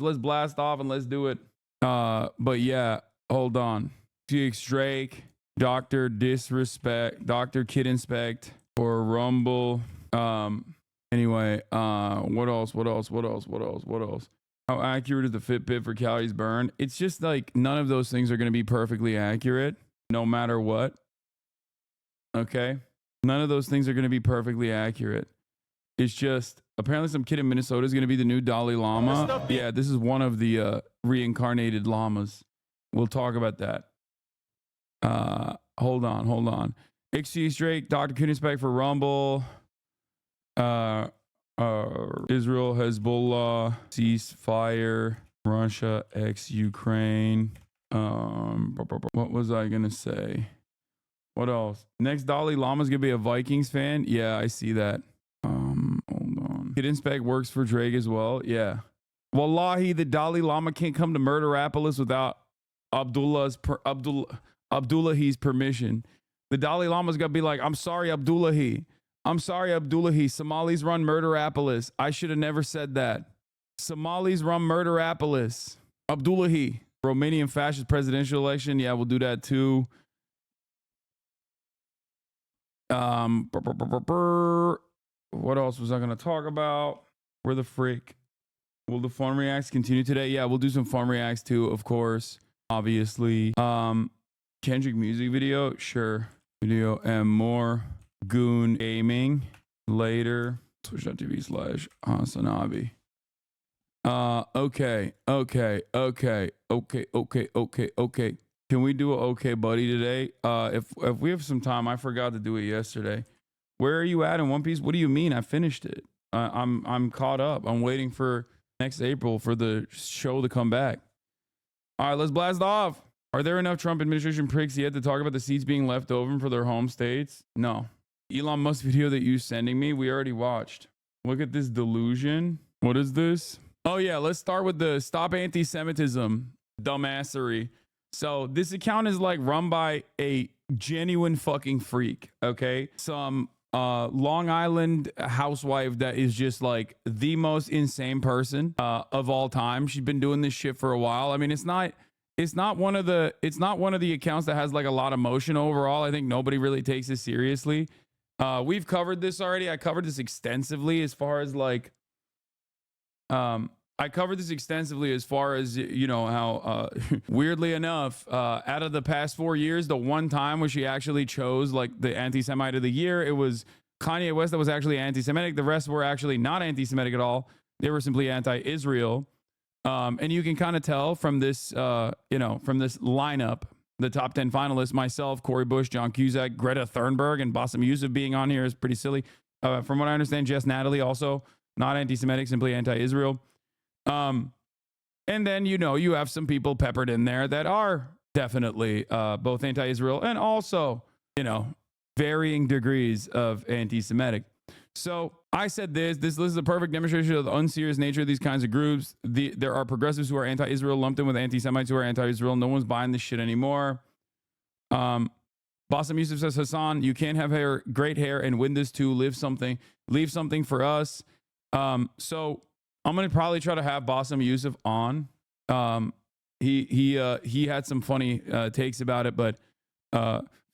Let's blast off and let's do it. But yeah, hold on. GX Drake, Dr. Disrespect, Dr. Kid Inspect for Rumble. Anyway, what else? How accurate is the Fitbit for calories burned? It's just like none of those things are going to be perfectly accurate no matter what. Okay? None of those things are going to be perfectly accurate. It's just apparently some kid in Minnesota is going to be the new Dalai Lama. Yeah, this is one of the reincarnated llamas. We'll talk about that. Hold on. XG Drake, Dr. Kid Inspect for Rumble. Israel, Hezbollah, ceasefire, Russia, Ukraine. What was I gonna say? What else? Next Dalai Lama's gonna be a Vikings fan. Yeah, I see that. Hold on. Kid Inspect works for Drake as well. Yeah. Wallahi, the Dalai Lama can't come to Murderapolis without Abdullah's permission. The Dalai Lama's gotta be like, I'm sorry, Abdullahi. Somalis run Murderapolis. I should have never said that. Somalis run Murderapolis. Abdullahi. Romanian fascist presidential election. Yeah, we'll do that too. What else was I going to talk about? Where the frick? Will the farm reacts continue today? Yeah, we'll do some farm reacts too, of course. Obviously. Kendrick music video? Sure. Video and more. Goon Gaming later. Twitch.tv/Hasanabi. Okay. Can we do a okay buddy today? If we have some time, I forgot to do it yesterday. Where are you at in One Piece? What do you mean? I finished it. I'm caught up. I'm waiting for next April for the show to come back. All right, let's blast off. Are there enough Trump administration pricks yet to talk about the seats being left over for their home states? No. Elon Musk video that you sending me, we already watched. Look at this delusion. What is this? Oh yeah, let's start with the stop anti-Semitism dumbassery. So this account is like run by a genuine fucking freak, okay? Some Long Island housewife that is just like the most insane person of all time. She's been doing this shit for a while. I mean, it's not one of the accounts that has like a lot of motion overall. I think nobody really takes it seriously. We've covered this already. I covered this extensively as far as like, you know, how weirdly enough, out of the past 4 years, the one time where she actually chose like the anti-Semite of the year, it was Kanye West that was actually anti-Semitic. The rest were actually not anti-Semitic at all. They were simply anti-Israel. And you can kind of tell from this, you know, from this lineup, the top 10 finalists, myself, Corey Bush, John Cusack, Greta Thunberg, and Bassem Youssef being on here is pretty silly. From what I understand, Jess Natalie also not anti-Semitic, simply anti-Israel. And then, you know, you have some people peppered in there that are definitely both anti-Israel and also, you know, varying degrees of anti-Semitic. So I said this is a perfect demonstration of the unserious nature of these kinds of groups. There are progressives who are anti-Israel lumped in with anti-Semites who are anti-Israel. No one's buying this shit anymore. Bassem Youssef says, Hassan, you can't have great hair and win this too. Leave something for us. So I'm going to probably try to have Bassem Youssef on. He had some funny takes about it, but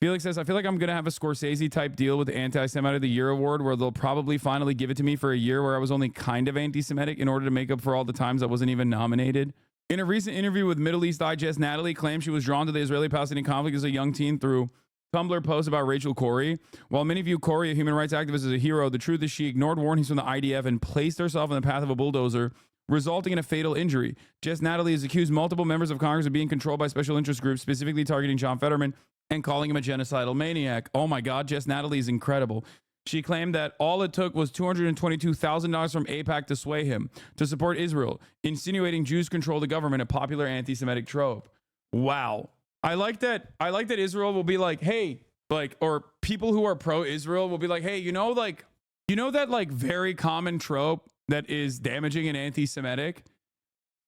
Felix says, I feel like I'm going to have a Scorsese type deal with the Anti-Semite of the Year award where they'll probably finally give it to me for a year where I was only kind of anti-Semitic in order to make up for all the times I wasn't even nominated. In a recent interview with Middle East Digest, Natalie claimed she was drawn to the Israeli-Palestinian conflict as a young teen through Tumblr posts about Rachel Corrie. While many view Corrie, a human rights activist, as a hero, the truth is she ignored warnings from the IDF and placed herself in the path of a bulldozer, resulting in a fatal injury. Jess Natalie has accused multiple members of Congress of being controlled by special interest groups, specifically targeting John Fetterman and calling him a genocidal maniac. Oh my God, Jess Natalie is incredible. She claimed that all it took was $222,000 from AIPAC to sway him to support Israel, insinuating Jews control the government, a popular anti-Semitic trope. Wow. I like that Israel will be like, hey, like, or people who are pro-Israel will be like, hey, you know that like very common trope that is damaging and anti-Semitic?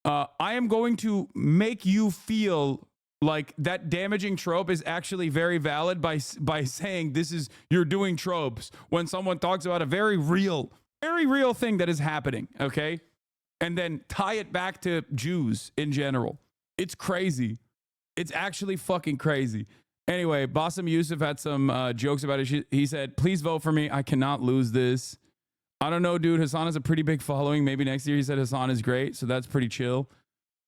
I am going to make you feel like that damaging trope is actually very valid by saying you're doing tropes when someone talks about a very real thing that is happening. Okay. and then tie it back to Jews in general. It's crazy. It's actually fucking crazy. Anyway, Bassem Youssef had some jokes about it. He said, please vote for me. I cannot lose this. I don't know, dude. Hassan has a pretty big following. Maybe next year. He said Hassan is great. So that's pretty chill.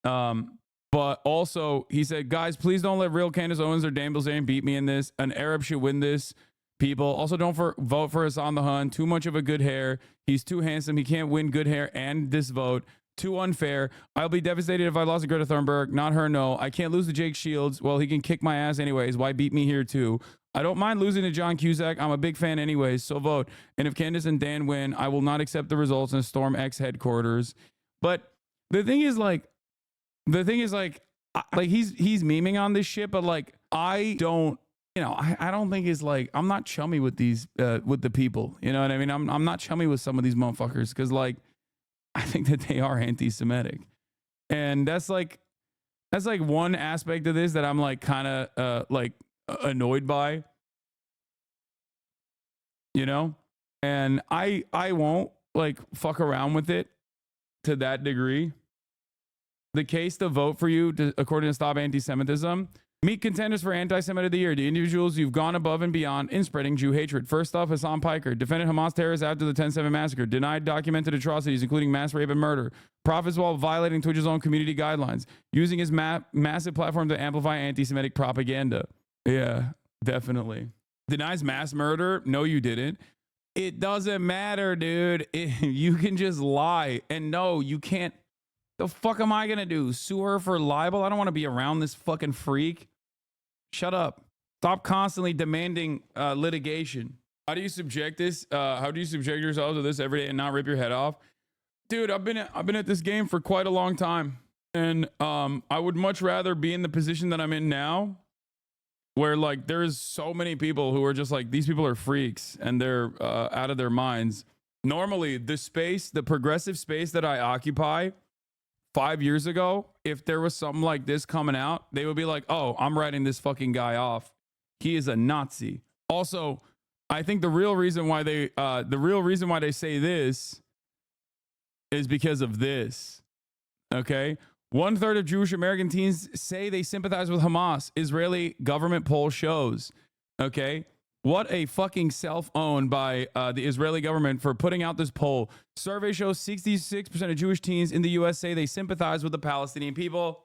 But also, he said, guys, please don't let real Candace Owens or Dan Bilzerian beat me in this. An Arab should win this. People also don't vote for Hassan the Hun. Too much of a good hair. He's too handsome. He can't win good hair and this vote. Too unfair. I'll be devastated if I lost to Greta Thunberg. Not her, no. I can't lose to Jake Shields. Well, he can kick my ass anyways. Why beat me here too? I don't mind losing to John Cusack. I'm a big fan anyways, so vote. And if Candace and Dan win, I will not accept the results and storm X headquarters. But the thing is like he's memeing on this shit, but like I don't, I don't think it's like, I'm not chummy with these with the people. You know what I mean? I'm not chummy with some of these motherfuckers because like I think that they are anti-Semitic. And that's like one aspect of this that I'm like kind of annoyed by. And I won't like fuck around with it to that degree. The case to vote for you, according to Stop Anti-Semitism, meet contenders for Anti-Semite of the Year, the individuals you've gone above and beyond in spreading Jew hatred. First off, Hassan Piker, defended Hamas terrorists after the 10/7 massacre, denied documented atrocities, including mass rape and murder, profits while violating Twitch's own community guidelines, using his massive platform to amplify anti-Semitic propaganda. Yeah, definitely. Denies mass murder? No, you didn't. It doesn't matter, dude. You can just lie. And no, you can't. The fuck am I gonna do? Sue her for libel? I don't want to be around this fucking freak. Shut up. Stop constantly demanding litigation. How do you subject yourself to this every day and not rip your head off? Dude, I've been at this game for quite a long time. And I would much rather be in the position that I'm in now, where like there's so many people who are just like, these people are freaks and they're out of their minds. Normally, the progressive space that I occupy 5 years ago, if there was something like this coming out, they would be like, oh, I'm writing this fucking guy off. He is a Nazi. Also, I think the real reason why they say this is because of this. Okay. 1/3 of Jewish American teens say they sympathize with Hamas. Israeli government poll shows. Okay. What a fucking self-owned by the Israeli government for putting out this poll. Survey shows 66% of Jewish teens in the US say they sympathize with the Palestinian people.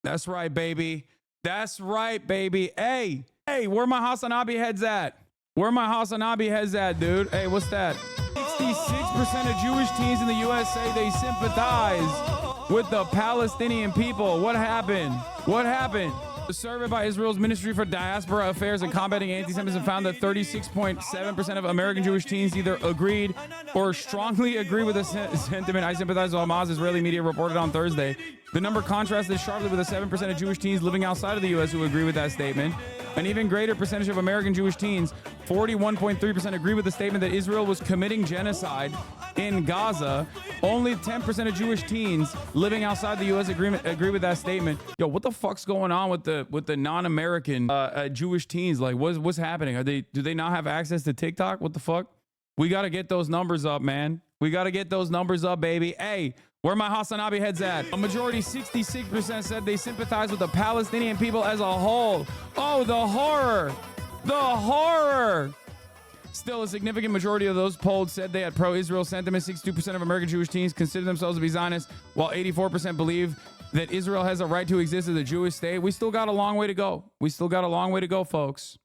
That's right, baby. That's right, baby. Hey, where my Hasanabi heads at? Where my Hasanabi heads at, dude? Hey, what's that? 66% of Jewish teens in the US say they sympathize with the Palestinian people. What happened? What happened? A survey by Israel's Ministry for Diaspora Affairs and Combating Anti-Semitism found that 36.7% of American Jewish teens either agreed or strongly agree with the sentiment. I sympathize with Hamas, Israeli media reported on Thursday. The number contrasted sharply with the 7% of Jewish teens living outside of the U.S. who agree with that statement. An even greater percentage of American Jewish teens, 41.3%, agree with the statement that Israel was committing genocide in Gaza. Only 10% of Jewish teens living outside the U.S. agree with that statement. Yo, what the fuck's going on with the non-American Jewish teens? Like, what's happening? Do they not have access to TikTok? What the fuck? We got to get those numbers up, man. We got to get those numbers up, baby. Hey, where my Hasanabi heads at? A majority, 66%, said they sympathize with the Palestinian people as a whole. Oh, the horror. The horror. Still, a significant majority of those polled said they had pro-Israel sentiment. 62% of American Jewish teens consider themselves to be Zionists, while 84% believe that Israel has a right to exist as a Jewish state. We still got a long way to go. We still got a long way to go, folks.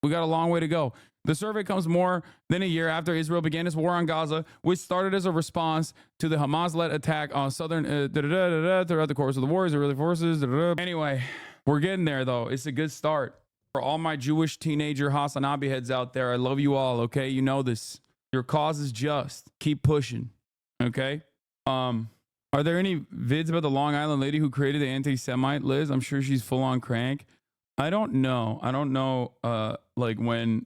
We got a long way to go. The survey comes more than a year after Israel began its war on Gaza, which started as a response to the Hamas-led attack on southern throughout the course of the war. Israeli forces. Anyway, we're getting there, though. It's a good start. For all my Jewish teenager Hasanabi heads out there, I love you all, okay? You know this. Your cause is just. Keep pushing, okay? Are there any vids about the Long Island lady who created the anti-Semite, Liz? I'm sure she's full on crank. I don't know. Like when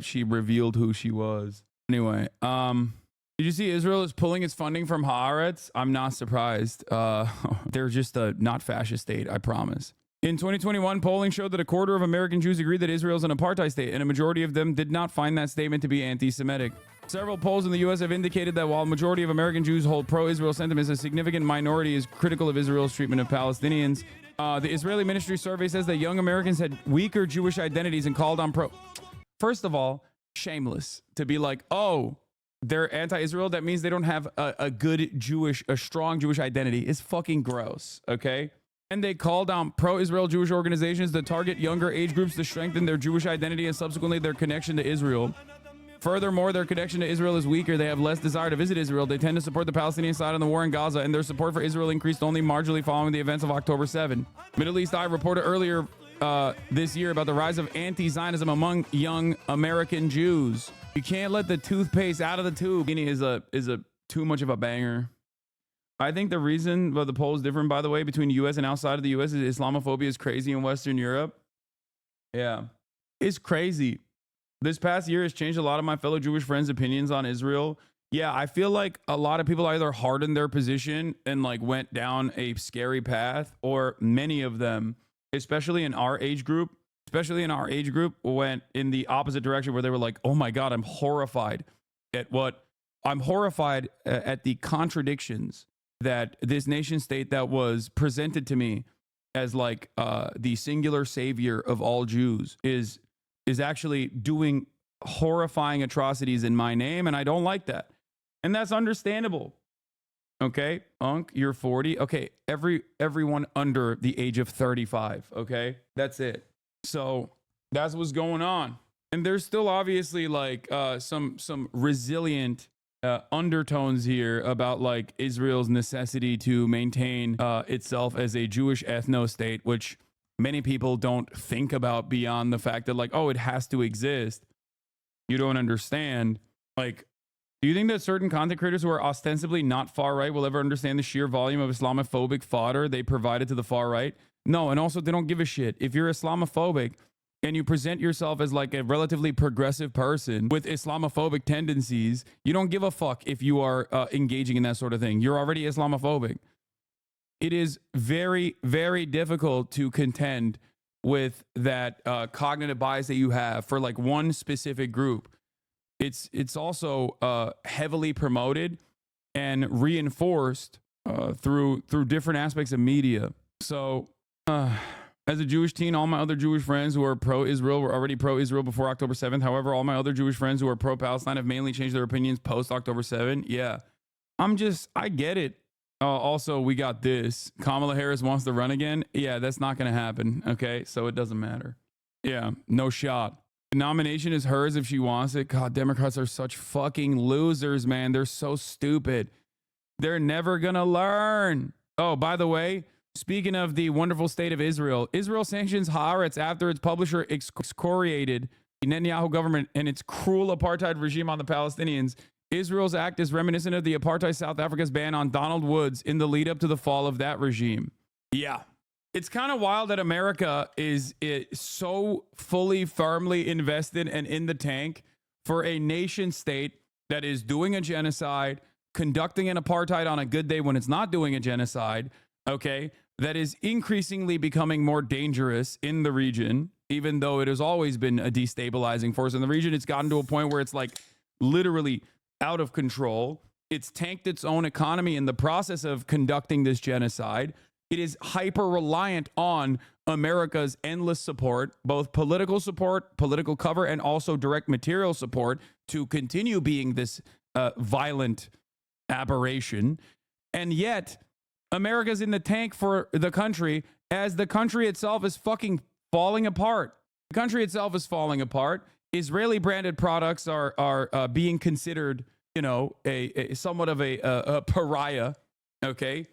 she revealed who she was. Anyway, did you see Israel is pulling its funding from Haaretz? I'm not surprised. They're just a not fascist state, I promise. In 2021, polling showed that a quarter of American Jews agreed that Israel is an apartheid state, and a majority of them did not find that statement to be anti-Semitic. Several polls in the U.S. have indicated that while a majority of American Jews hold pro-Israel sentiments, a significant minority is critical of Israel's treatment of Palestinians. The Israeli Ministry survey says that young Americans had weaker Jewish identities and called on pro... First of all, shameless to be like, oh, they're anti-Israel. That means they don't have a strong Jewish identity. It's fucking gross, okay? And they called on pro-Israel Jewish organizations to target younger age groups to strengthen their Jewish identity and subsequently their connection to Israel. Furthermore, their connection to Israel is weaker. They have less desire to visit Israel. They tend to support the Palestinian side in the war in Gaza, and their support for Israel increased only marginally following the events of October 7. Middle East Eye reported earlier this year about the rise of anti-Zionism among young American Jews. You can't let the toothpaste out of the tube. Is a too much of a banger. I think the reason the poll is different, by the way, between U.S. and outside of the U.S. is Islamophobia is crazy in Western Europe. Yeah, it's crazy. This past year has changed a lot of my fellow Jewish friends' opinions on Israel. Yeah, I feel like a lot of people either hardened their position and like went down a scary path, or many of them, especially in our age group, went in the opposite direction where they were like, oh my God, I'm horrified at the contradictions that this nation state that was presented to me as like the singular savior of all Jews is actually doing horrifying atrocities in my name, and I don't like that. And that's understandable. Okay, Unc, you're 40. Okay, everyone under the age of 35, okay? That's it. So that's what's going on. And there's still obviously like some resilient undertones here about like Israel's necessity to maintain itself as a Jewish ethno-state, which many people don't think about beyond the fact that like, oh, it has to exist. You don't understand. Like, do you think that certain content creators who are ostensibly not far right will ever understand the sheer volume of Islamophobic fodder they provided to the far right? No, and also they don't give a shit. If you're Islamophobic and you present yourself as like a relatively progressive person with Islamophobic tendencies, you don't give a fuck if you are engaging in that sort of thing. You're already Islamophobic. It is very, very difficult to contend with that cognitive bias that you have for like one specific group. It's also heavily promoted and reinforced through different aspects of media. So as a Jewish teen, all my other Jewish friends who are pro-Israel were already pro-Israel before October 7th. However, all my other Jewish friends who are pro-Palestine have mainly changed their opinions post-October 7th. Yeah, I get it. Also, we got this. Kamala Harris wants to run again. Yeah, that's not going to happen. Okay, so it doesn't matter. Yeah, no shot. The nomination is hers if she wants it. God, Democrats are such fucking losers, man. They're so stupid. They're never going to learn. Oh, by the way, speaking of the wonderful state of Israel, Israel sanctions Haaretz after its publisher excoriated the Netanyahu government and its cruel apartheid regime on the Palestinians. Israel's act is reminiscent of the apartheid South Africa's ban on Donald Woods in the lead up to the fall of that regime. Yeah. It's kind of wild that America is so fully, firmly invested and in the tank for a nation state that is doing a genocide, conducting an apartheid on a good day when it's not doing a genocide, okay, that is increasingly becoming more dangerous in the region, even though it has always been a destabilizing force in the region. It's gotten to a point where it's like literally out of control. It's tanked its own economy in the process of conducting this genocide. It is hyper reliant on America's endless support, both political support, political cover, and also direct material support to continue being this violent aberration. And yet America's in the tank for the country as the country itself is fucking falling apart. The country itself is falling apart. Israeli branded products are being considered, you know, a somewhat of a pariah. Okay.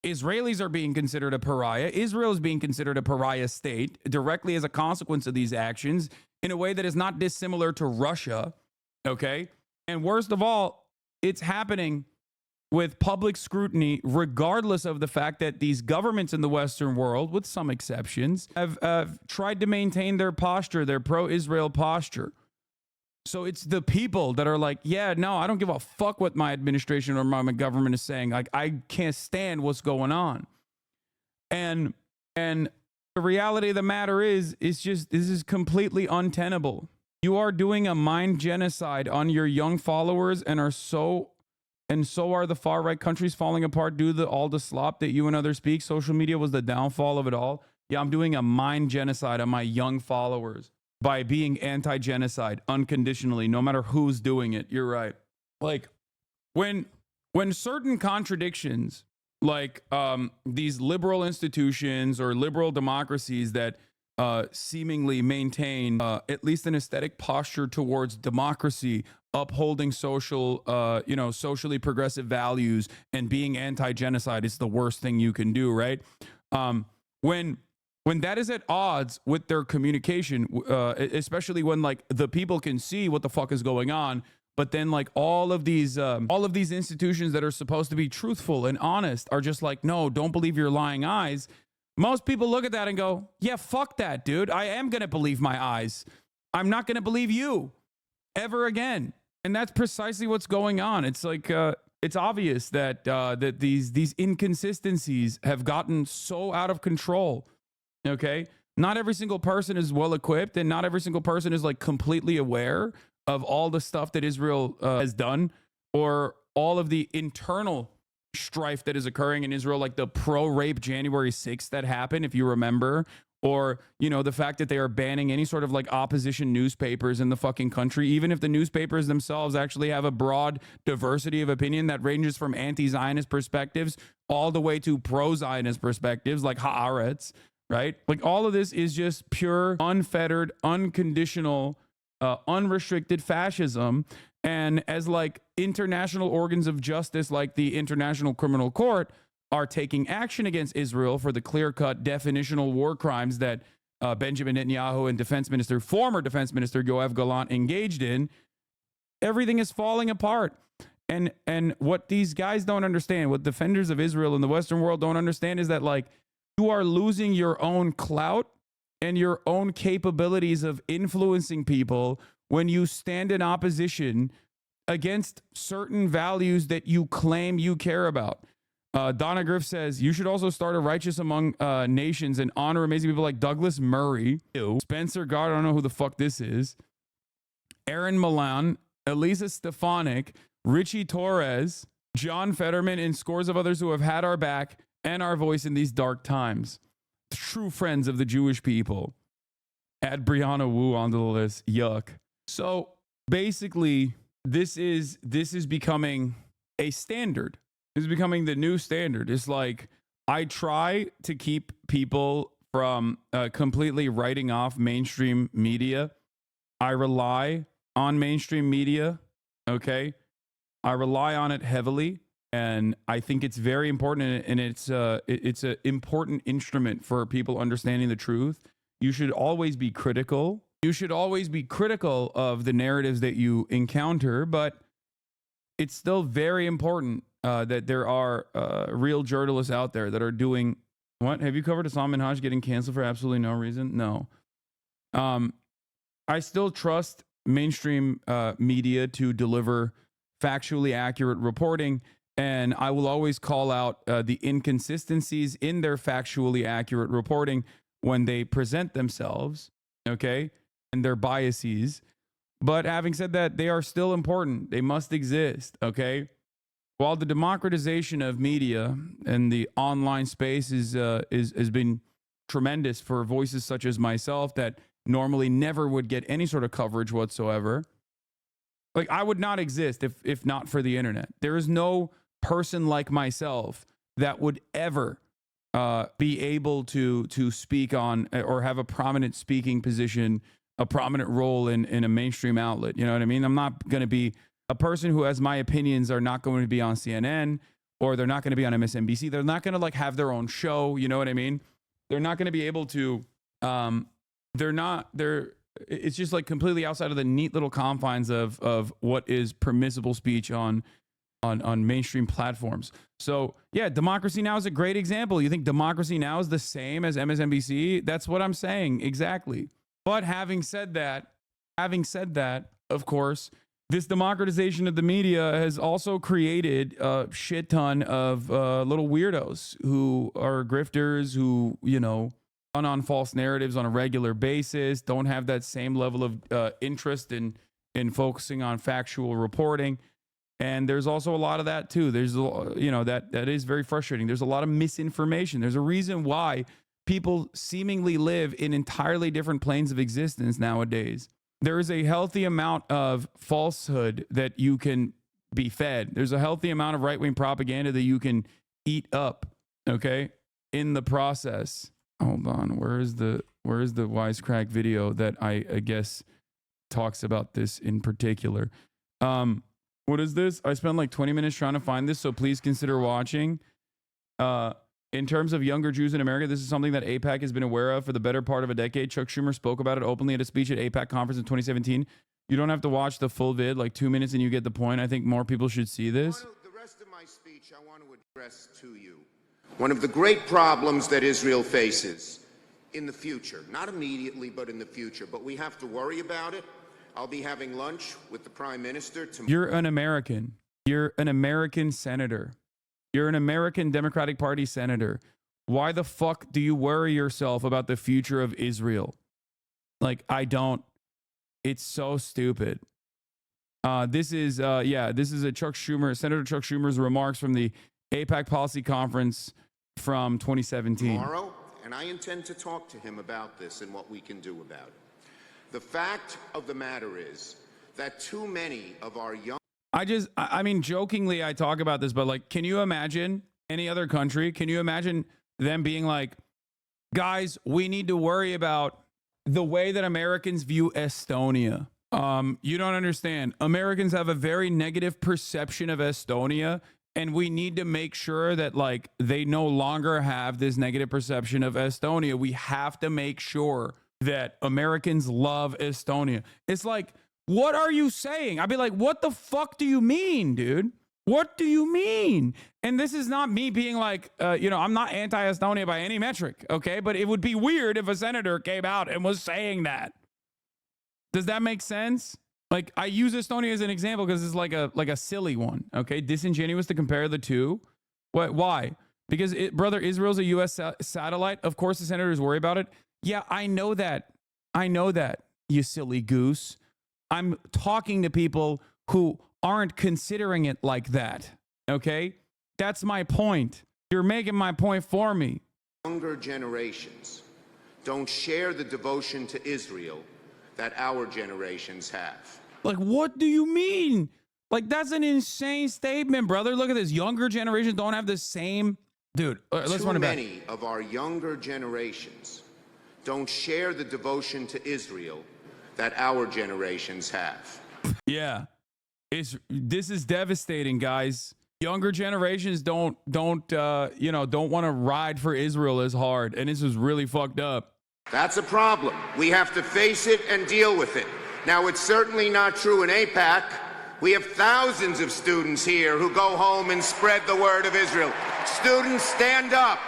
Israelis are being considered a pariah. Israel is being considered a pariah state directly as a consequence of these actions in a way that is not dissimilar to Russia. Okay. And worst of all, it's happening with public scrutiny, regardless of the fact that these governments in the Western world, with some exceptions, have tried to maintain their posture, their pro-Israel posture. So it's the people that are like, yeah, no, I don't give a fuck what my administration or my government is saying. Like, I can't stand what's going on. And The reality of the matter is, it's just, this is completely untenable. You are doing a mind genocide on your young followers, and so are the far right countries falling apart due to all the slop that you and others speak. Social media was the downfall of it all. Yeah, I'm doing a mind genocide on my young followers by being anti-genocide unconditionally, no matter who's doing it. You're right. Like when certain contradictions, like these liberal institutions or liberal democracies that seemingly maintain at least an aesthetic posture towards democracy, upholding social, socially progressive values, and being anti-genocide is the worst thing you can do, right? When that is at odds with their communication, especially when like the people can see what the fuck is going on, but then like all of these institutions that are supposed to be truthful and honest are just like, no, don't believe your lying eyes. Most people look at that and go, yeah, fuck that, dude. I am going to believe my eyes. I'm not going to believe you ever again. And that's precisely what's going on. It's like, it's obvious that that these inconsistencies have gotten so out of control. Okay. Not every single person is well equipped, and not every single person is like completely aware of all the stuff that Israel has done, or all of the internal strife that is occurring in Israel, like the pro-rape January 6th that happened, if you remember, or, you know, the fact that they are banning any sort of like opposition newspapers in the fucking country, even if the newspapers themselves actually have a broad diversity of opinion that ranges from anti-Zionist perspectives all the way to pro-Zionist perspectives like Haaretz, right? Like all of this is just pure, unfettered, unconditional, unrestricted fascism. And as like international organs of justice, like the International Criminal Court, are taking action against Israel for the clear-cut definitional war crimes that Benjamin Netanyahu and former Defense Minister Yoav Gallant engaged in, everything is falling apart. And what these guys don't understand, what defenders of Israel in the Western world don't understand, is that like you are losing your own clout and your own capabilities of influencing people when you stand in opposition against certain values that you claim you care about. Donna Griff says, you should also start a righteous among nations and honor amazing people like Douglas Murray. Ew. Spencer Gard, I don't know who the fuck this is. Aaron Milan, Elisa Stefanik, Richie Torres, John Fetterman, and scores of others who have had our back and our voice in these dark times. True friends of the Jewish people. Add Brianna Wu onto the list. Yuck. So basically, this is becoming a standard. It's becoming the new standard. It's like, I try to keep people from completely writing off mainstream media. I rely on mainstream media. Okay. I rely on it heavily. And I think it's very important, and it's an important instrument for people understanding the truth. You should always be critical. You should always be critical of the narratives that you encounter, but it's still very important that there are real journalists out there that are doing what? Have you covered Hassan Minhaj getting canceled for absolutely no reason? No. I still trust mainstream media to deliver factually accurate reporting. And I will always call out the inconsistencies in their factually accurate reporting when they present themselves, okay, and their biases. But having said that, they are still important. They must exist, okay? While the democratization of media and the online space has been tremendous for voices such as myself that normally never would get any sort of coverage whatsoever, like I would not exist if not for the internet. There is no person like myself that would ever be able to speak on or have a prominent speaking position, a prominent role in a mainstream outlet. You know what I mean? I'm not going to be a person who has my opinions are not going to be on CNN, or they're not going to be on MSNBC. They're not going to like have their own show. You know what I mean? They're not going to be able to, it's just like completely outside of the neat little confines of what is permissible speech on mainstream platforms. So yeah, Democracy Now! Is a great example. You think Democracy Now! Is the same as MSNBC? That's what I'm saying. Exactly. But having said that, of course, this democratization of the media has also created a shit ton of little weirdos who are grifters, who, you know, on false narratives on a regular basis, don't have that same level of interest in focusing on factual reporting. And there's also a lot of that too. There's, that is very frustrating. There's a lot of misinformation. There's a reason why people seemingly live in entirely different planes of existence nowadays. There is a healthy amount of falsehood that you can be fed. There's a healthy amount of right-wing propaganda that you can eat up, okay, in the process. Hold on. Where is the wisecrack video that I guess talks about this in particular? What is this? I spent like 20 minutes trying to find this, so please consider watching. In terms of younger Jews in America, this is something that AIPAC has been aware of for the better part of a decade. Chuck Schumer spoke about it openly at a speech at AIPAC conference in 2017. You don't have to watch the full vid, like 2 minutes, and you get the point. I think more people should see this. The rest of my speech, I want to address to you one of the great problems that Israel faces in the future, not immediately, but in the future, but we have to worry about it. I'll be having lunch with the Prime Minister tomorrow. You're an American. You're an American senator. You're an American Democratic Party senator. Why the fuck do you worry yourself about the future of Israel? Like, I don't. It's so stupid. This is a Senator Chuck Schumer's remarks from the AIPAC Policy Conference from 2017. Tomorrow, and I intend to talk to him about this and what we can do about it. The fact of the matter is that too many of our young... I mean, jokingly, I talk about this, but like, can you imagine any other country? Can you imagine them being like, guys, we need to worry about the way that Americans view Estonia? You don't understand. Americans have a very negative perception of Estonia, and we need to make sure that like they no longer have this negative perception of Estonia. We have to make sure that Americans love Estonia. It's like, what are you saying? I'd be like, what the fuck do you mean, dude? What do you mean? And this is not me being like, I'm not anti-Estonia by any metric, okay? But it would be weird if a senator came out and was saying that. Does that make sense? Like, I use Estonia as an example because it's like a silly one, okay? Disingenuous to compare the two. What? Why? Because, brother, Israel's a U.S. satellite. Of course the senators worry about it. Yeah, I know that. I know that, you silly goose. I'm talking to people who aren't considering it like that, okay? That's my point. You're making my point for me. Younger generations don't share the devotion to Israel that our generations have. Like, what do you mean? Like, that's an insane statement, brother. Look at this. Younger generations don't have the same... Dude, let's run it back. Too many of our younger generations don't share the devotion to Israel that our generations have. Yeah. This is devastating, guys. Younger generations don't want to ride for Israel as hard, and this is really fucked up. That's a problem. We have to face it and deal with it. Now, it's certainly not true in AIPAC. We have thousands of students here who go home and spread the word of Israel. Students, stand up.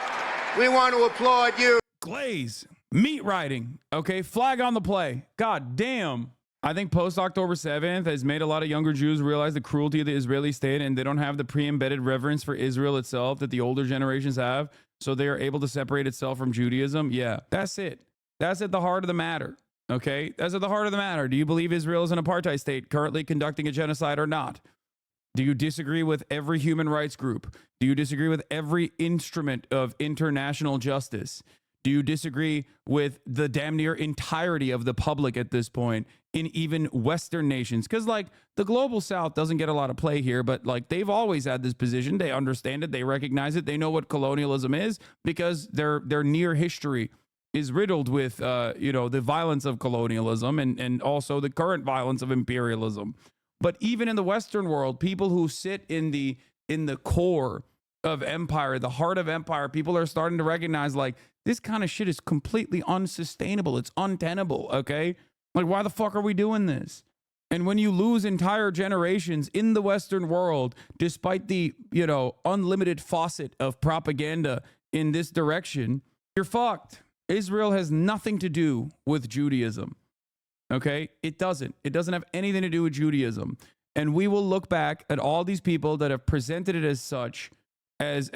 We want to applaud you. Glaze. Meat riding. Okay, flag on the play. God damn. I think post-October 7th has made a lot of younger Jews realize the cruelty of the Israeli state, and they don't have the pre-embedded reverence for Israel itself that the older generations have, so they are able to separate itself from Judaism. Yeah, that's it. That's at the heart of the matter. Okay, that's at the heart of the matter. Do you believe Israel is an apartheid state currently conducting a genocide or not? Do you disagree with every human rights group? Do you disagree with every instrument of international justice? Do you disagree with the damn near entirety of the public at this point in even Western nations? Because like the global South doesn't get a lot of play here, but like they've always had this position. They understand it. They recognize it. They know what colonialism is because their near history is riddled with, the violence of colonialism and also the current violence of imperialism. But even in the Western world, people who sit in the core of empire, the heart of empire, people are starting to recognize like this kind of shit is completely unsustainable. It's untenable. Okay. Like, why the fuck are we doing this? And when you lose entire generations in the Western world, despite the, unlimited faucet of propaganda in this direction, you're fucked. Israel has nothing to do with Judaism. Okay. It doesn't have anything to do with Judaism. And we will look back at all these people that have presented it as such, as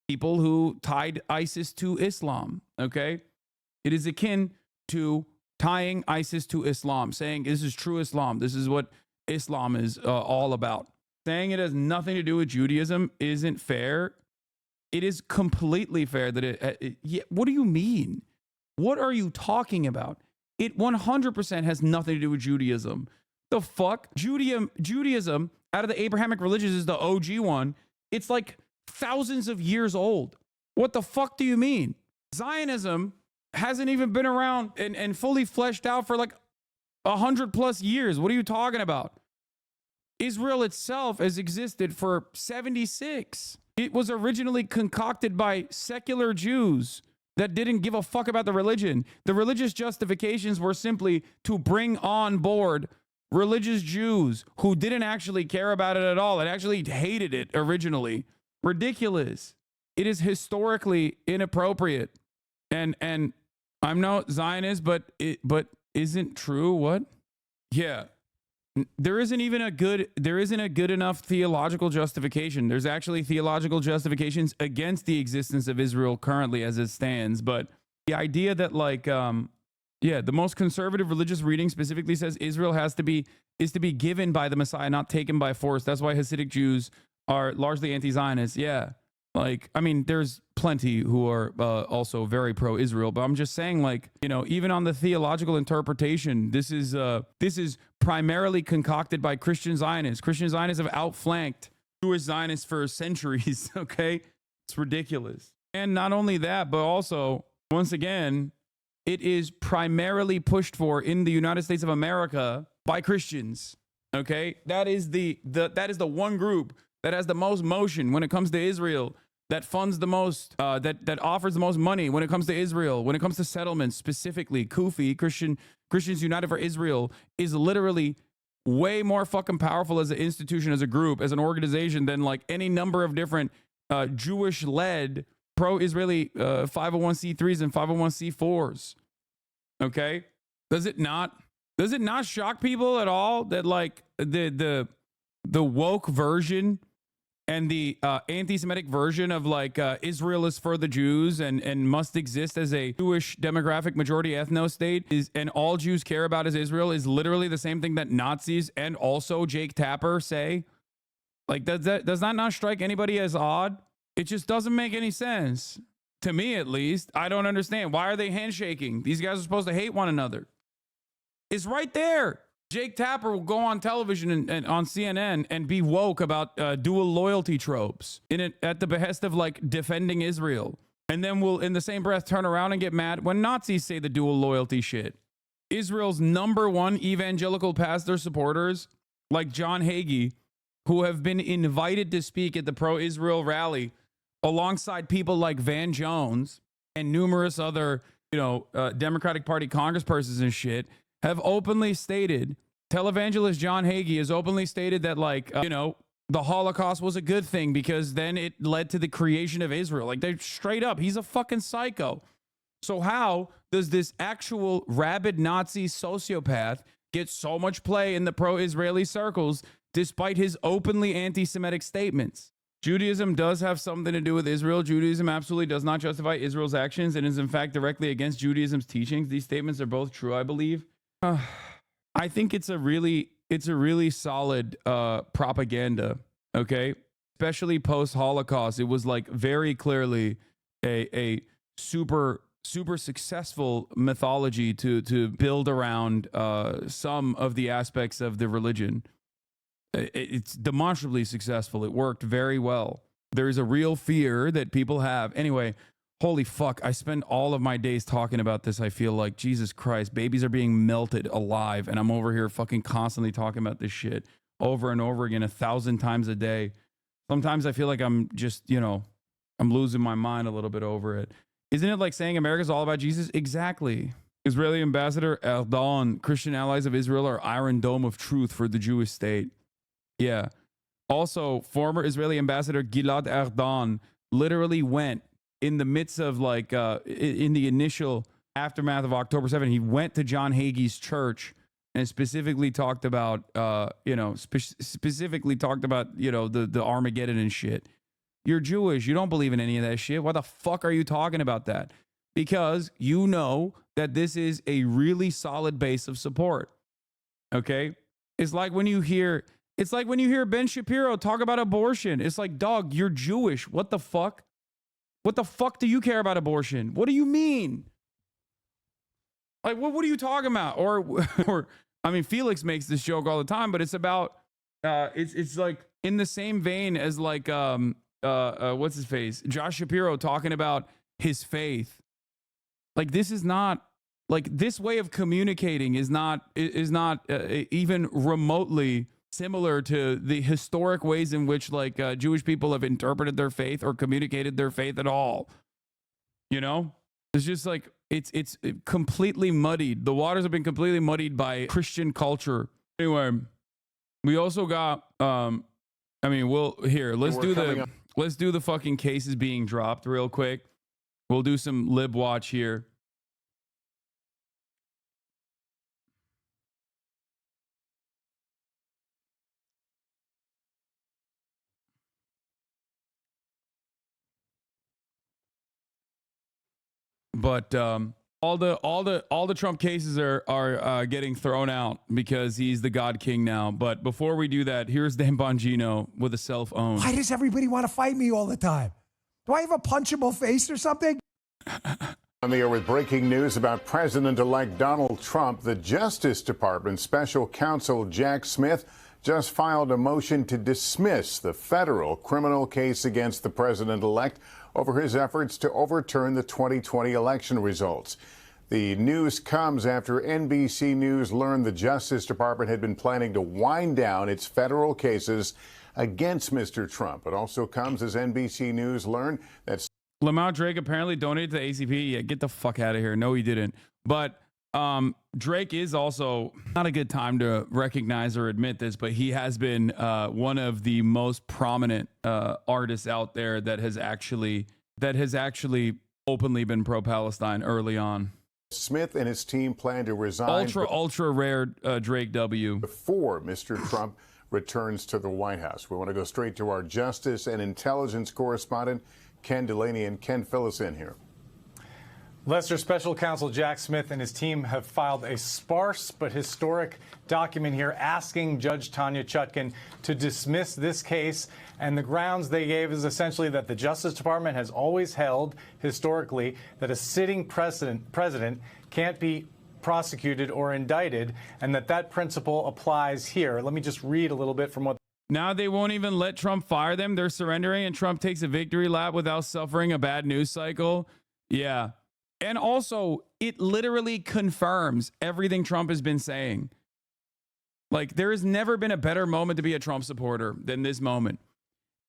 people who tied ISIS to Islam. Okay. It is akin to tying ISIS to Islam, saying this is true Islam. This is what Islam is all about. Saying it has nothing to do with Judaism isn't fair. It is completely fair that what do you mean? What are you talking about? It 100% has nothing to do with Judaism. The fuck? Judaism, out of the Abrahamic religions, is the OG one. It's like thousands of years old. What the fuck do you mean? Zionism hasn't even been around and fully fleshed out for like 100+ years. What are you talking about? Israel itself has existed for 76. It was originally concocted by secular Jews that didn't give a fuck about the religion. The religious justifications were simply to bring on board religious Jews who didn't actually care about it at all and actually hated it originally. Ridiculous. It is historically inappropriate. And I'm no Zionist, but isn't true. What? Yeah. There isn't a good enough theological justification. There's actually theological justifications against the existence of Israel currently as it stands. But the idea that the most conservative religious reading specifically says Israel is to be given by the Messiah, not taken by force. That's why Hasidic Jews are largely anti-Zionist. Yeah. There's plenty who are also very pro-Israel, but I'm just saying, even on the theological interpretation, this is primarily concocted by Christian Zionists. Christian Zionists have outflanked Jewish Zionists for centuries. Okay, it's ridiculous. And not only that, but also, once again, it is primarily pushed for in the United States of America by Christians. Okay, that is the one group that has the most motion when it comes to Israel, that funds the most, that offers the most money when it comes to Israel, when it comes to settlements specifically. Kufi, Christians United for Israel, is literally way more fucking powerful as an institution, as a group, as an organization than any number of different Jewish-led pro-Israeli 501c3s and 501c4s. Okay, does it not shock people at all that the woke version and the anti-Semitic version of Israel is for the Jews and must exist as a Jewish demographic majority ethno-state and all Jews care about is Israel is literally the same thing that Nazis and also Jake Tapper say? Does that not strike anybody as odd? It just doesn't make any sense. To me, at least. I don't understand. Why are they handshaking? These guys are supposed to hate one another. It's right there. Jake Tapper will go on television and on CNN and be woke about dual loyalty tropes at the behest of defending Israel. And then will in the same breath turn around and get mad when Nazis say the dual loyalty shit. Israel's #1 evangelical pastor supporters like John Hagee, who have been invited to speak at the pro-Israel rally alongside people like Van Jones and numerous other, Democratic Party congresspersons and shit, have openly stated, televangelist John Hagee has openly stated that the Holocaust was a good thing because then it led to the creation of Israel. They're straight up, he's a fucking psycho. So how does this actual rabid Nazi sociopath get so much play in the pro-Israeli circles despite his openly anti-Semitic statements? Judaism does have something to do with Israel. Judaism absolutely does not justify Israel's actions and is in fact directly against Judaism's teachings. These statements are both true, I believe. I think it's a really solid propaganda, okay? Especially post-Holocaust. It was very clearly a super successful mythology to build around some of the aspects of the religion. It's demonstrably successful. It worked very well. There is a real fear that people have. Anyway, holy fuck, I spend all of my days talking about this. I feel like, Jesus Christ, babies are being melted alive, and I'm over here fucking constantly talking about this shit over and over again 1,000 times a day. Sometimes I feel like I'm just, I'm losing my mind a little bit over it. Isn't it like saying America's all about Jesus? Exactly. Israeli Ambassador Erdogan, Christian allies of Israel are Iron Dome of truth for the Jewish state. Yeah. Also, former Israeli Ambassador Gilad Erdan literally went in the midst of in the initial aftermath of October 7th, he went to John Hagee's church and specifically talked about, the Armageddon and shit. You're Jewish. You don't believe in any of that shit. Why the fuck are you talking about that? Because you know that this is a really solid base of support. Okay? It's like when you hear Ben Shapiro talk about abortion. It's like, dog, you're Jewish. What the fuck? What the fuck do you care about abortion? What do you mean? Like, what are you talking about? Or I mean, Felix makes this joke all the time, but it's about it's like in the same vein as like what's his face? Josh Shapiro talking about his faith. Like, this is not, like, this way of communicating is not even remotely similar to the historic ways in which like Jewish people have interpreted their faith or communicated their faith at all. You know, it's just like it's completely muddied. The waters have been completely muddied by Christian culture. Anyway, we also got let's do the fucking cases being dropped real quick. We'll do some lib watch here. But all the Trump cases are getting thrown out because he's the God King now. But before we do that, here's Dan Bongino with a self-own. Why does everybody want to fight me all the time? Do I have a punchable face or something? On the air with breaking news about President-elect Donald Trump, the Justice Department Special Counsel Jack Smith just filed a motion to dismiss the federal criminal case against the president-elect over his efforts to overturn the 2020 election results. The news comes after NBC News learned the Justice Department had been planning to wind down its federal cases against Mr. Trump. It also comes as NBC News learned that Lamont Drake apparently donated to the ACP. Yeah, get the fuck out of here. No, he didn't. But Drake is also not a good time to recognize or admit this, but he has been one of the most prominent artists out there that has actually openly been pro-Palestine early on. Smith and his team plan to resign ultra rare Drake W before Mr. Trump returns to the White House. We want to go straight to our justice and intelligence correspondent Ken Delaney. And Ken, fill us in here. Lester, Special Counsel Jack Smith and his team have filed a sparse but historic document here asking Judge Tanya Chutkan to dismiss this case. And the grounds they gave is essentially that the Justice Department has always held historically that a sitting president can't be prosecuted or indicted, and that principle applies here. Let me just read a little bit from what. Now they won't even let Trump fire them. They're surrendering, and Trump takes a victory lap without suffering a bad news cycle. Yeah. And also, it literally confirms everything Trump has been saying. Like, there has never been a better moment to be a Trump supporter than this moment.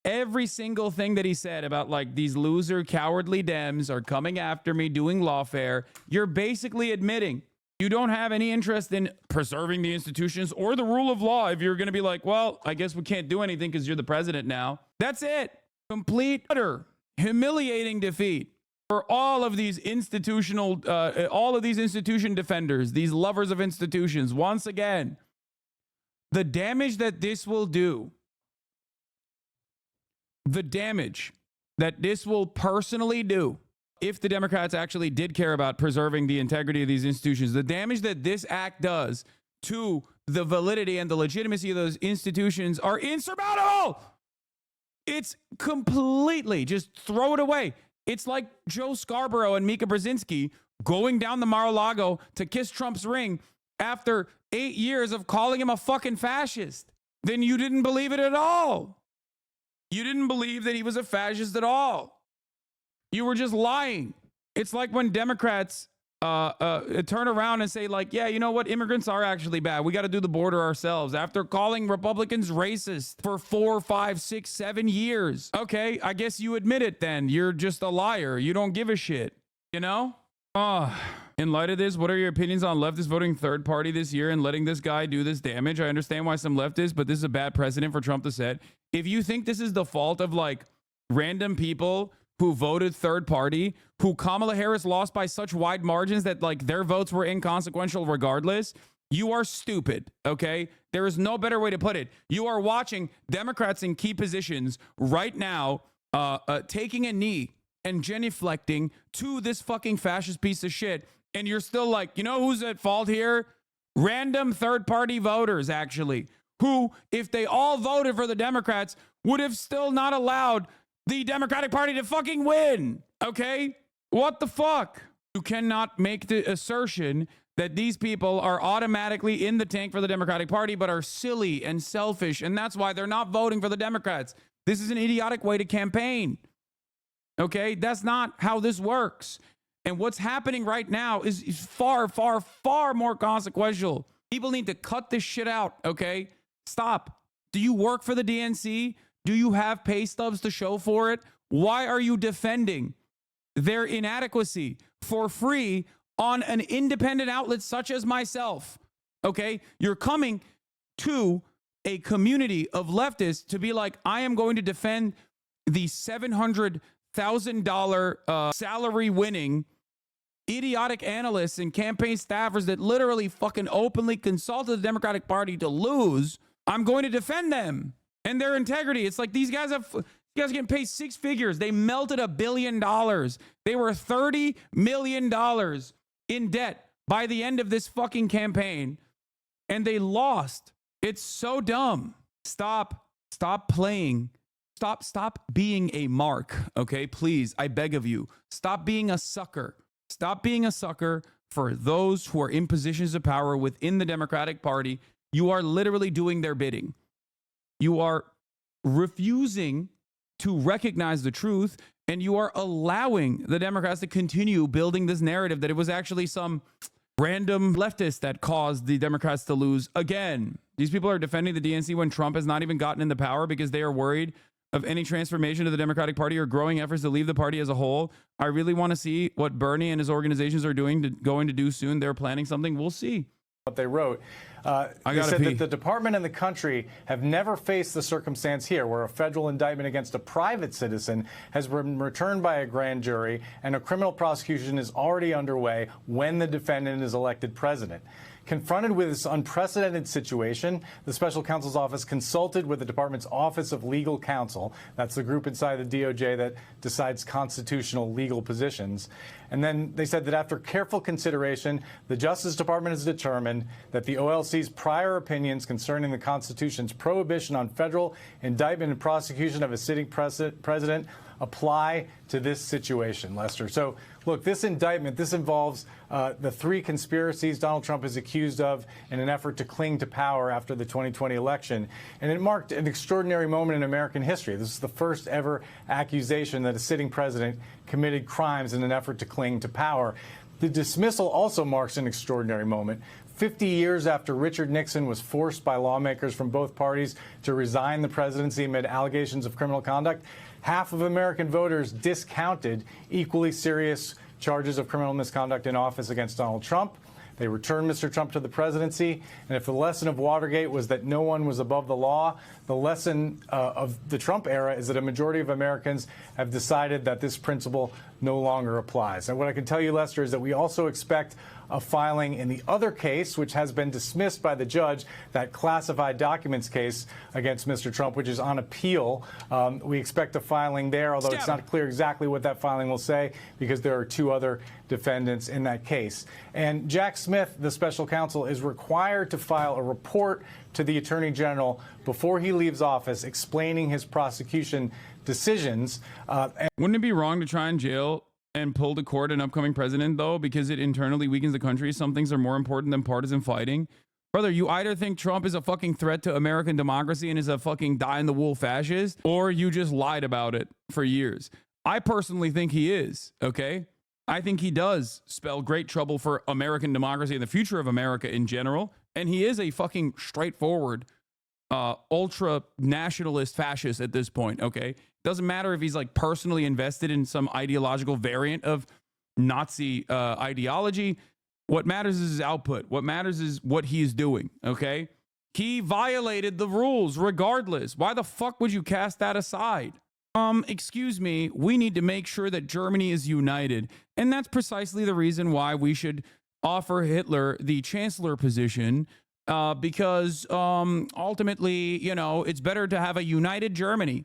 Every single thing that he said about, like, these loser, cowardly Dems are coming after me, doing lawfare, you're basically admitting you don't have any interest in preserving the institutions or the rule of law if you're going to be like, well, I guess we can't do anything because you're the president now. That's it. Complete, utter, humiliating defeat for all of these institution defenders, these lovers of institutions. Once again, the damage that this will do, the damage that this will personally do, if the Democrats actually did care about preserving the integrity of these institutions, the damage that this act does to the validity and the legitimacy of those institutions are insurmountable. It's completely, just throw it away. It's like Joe Scarborough and Mika Brzezinski going down the Mar-a-Lago to kiss Trump's ring after 8 years of calling him a fucking fascist. Then you didn't believe it at all. You didn't believe that he was a fascist at all. You were just lying. It's like when Democrats turn around and say, like, yeah, you know what? Immigrants are actually bad. We got to do the border ourselves after calling Republicans racist for 4, 5, 6, 7 years. Okay, I guess you admit it then. You're just a liar. You don't give a shit, you know? In light of this, what are your opinions on leftists voting third party this year and letting this guy do this damage? I understand why some leftists, but this is a bad precedent for Trump to set. If you think this is the fault of, like, random people who voted third party, who Kamala Harris lost by such wide margins that, like, their votes were inconsequential regardless, you are stupid, okay? There is no better way to put it. You are watching Democrats in key positions right now taking a knee and genuflecting to this fucking fascist piece of shit. And you're still like, you know who's at fault here? Random third-party voters, actually, who, if they all voted for the Democrats, would have still not allowed the Democratic Party to fucking win. Okay? What the fuck? You cannot make the assertion that these people are automatically in the tank for the Democratic Party, but are silly and selfish, and that's why they're not voting for the Democrats. This is an idiotic way to campaign. Okay? That's not how this works. And what's happening right now is far, far, far more consequential. People need to cut this shit out, okay? Stop. Do you work for the DNC? Do you have pay stubs to show for it? Why are you defending their inadequacy for free on an independent outlet such as myself? Okay? You're coming to a community of leftists to be like, I am going to defend the $700,000 salary winning idiotic analysts and campaign staffers that literally fucking openly consulted the Democratic Party to lose. I'm going to defend them and their integrity. It's like these guys are getting paid six figures. They melted $1 billion. They were $30 million in debt by the end of this fucking campaign, and they lost. It's so dumb. Stop playing. Stop being a mark, okay? Please, I beg of you. Stop being a sucker. Stop being a sucker for those who are in positions of power within the Democratic Party. You are literally doing their bidding. You are refusing to recognize the truth, and you are allowing the Democrats to continue building this narrative that it was actually some random leftist that caused the Democrats to lose again. These people are defending the DNC when Trump has not even gotten into power because they are worried of any transformation to the Democratic Party or growing efforts to leave the party as a whole. I really want to see what Bernie and his organizations are going to do soon. They're planning something. We'll see. What they wrote. They said that the department and the country have never faced the circumstance here where a federal indictment against a private citizen has been returned by a grand jury and a criminal prosecution is already underway when the defendant is elected president. Confronted with this unprecedented situation, the special counsel's office consulted with the department's Office of Legal Counsel. That's the group inside the DOJ that decides constitutional legal positions. And then they said that after careful consideration, the Justice Department has determined that the OLC's prior opinions concerning the Constitution's prohibition on federal indictment and prosecution of a sitting president apply to this situation, Lester. So, look, this indictment, this involves the three conspiracies Donald Trump is accused of in an effort to cling to power after the 2020 election. And it marked an extraordinary moment in American history. This is the first ever accusation that a sitting president committed crimes in an effort to cling to power. The dismissal also marks an extraordinary moment. 50 years after Richard Nixon was forced by lawmakers from both parties to resign the presidency amid allegations of criminal conduct, half of American voters discounted equally serious charges of criminal misconduct in office against Donald Trump. They returned Mr. Trump to the presidency. And if the lesson of Watergate was that no one was above the law, the lesson of the Trump era is that a majority of Americans have decided that this principle no longer applies. And what I can tell you, Lester, is that we also expect a filing in the other case, which has been dismissed by the judge, that classified documents case against Mr. Trump, which is on appeal. We expect a filing there, although it's not clear exactly what that filing will say because there are two other defendants in that case. And Jack Smith, the special counsel, is required to file a report to the Attorney General before he leaves office explaining his prosecution decisions. Wouldn't it be wrong to try and jail and pull to court an upcoming president, though, because it internally weakens the country? Some things are more important than partisan fighting. Brother, you either think Trump is a fucking threat to American democracy and is a fucking die-in-the-wool fascist, or you just lied about it for years. I personally think he is, okay? I think he does spell great trouble for American democracy and the future of America in general, and he is a fucking straightforward, ultra-nationalist fascist at this point, okay? Doesn't matter if he's like personally invested in some ideological variant of Nazi ideology. What matters is his output. What matters is what he's doing, okay? He violated the rules regardless. Why the fuck would you cast that aside? Excuse me, we need to make sure that Germany is united. And that's precisely the reason why we should offer Hitler the chancellor position, because ultimately, you know, it's better to have a united Germany.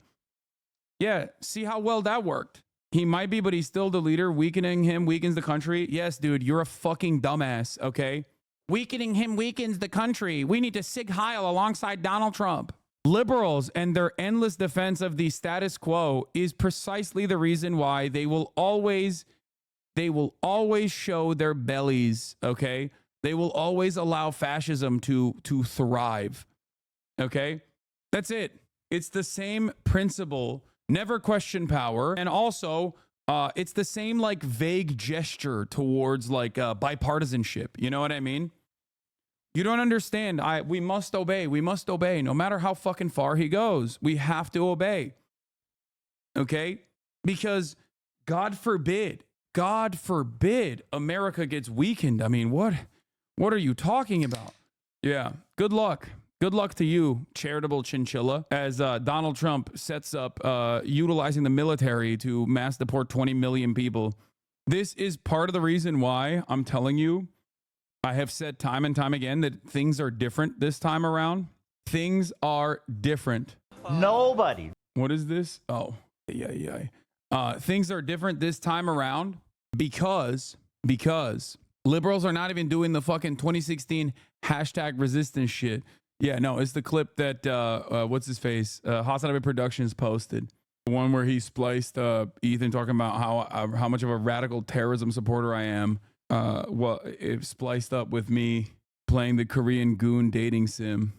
Yeah, see how well that worked. He might be, but he's still the leader. Weakening him weakens the country. Yes, dude, you're a fucking dumbass, okay? Weakening him weakens the country. We need to Sig Heil alongside Donald Trump. Liberals and their endless defense of the status quo is precisely the reason why they will always show their bellies, okay? They will always allow fascism to thrive, okay? That's it. It's the same principle. Never question power. And also, it's the same like vague gesture towards like bipartisanship. You know what I mean? You don't understand. We must obey. We must obey. No matter how fucking far he goes, we have to obey. Okay? Because God forbid America gets weakened. I mean, what are you talking about? Yeah. Good luck. Good luck to you, charitable chinchilla, as Donald Trump sets up utilizing the military to mass deport 20 million people. This is part of the reason why I'm telling you, I have said time and time again that things are different this time around. Things are different. Nobody. What is this? Oh, yeah. Things are different this time around because liberals are not even doing the fucking 2016 hashtag resistance shit. Yeah, no, it's the clip that, what's his face? Hasanabi Productions posted. The one where he spliced Ethan talking about how much of a radical terrorism supporter I am. Well, it spliced up with me playing the Korean goon dating sim.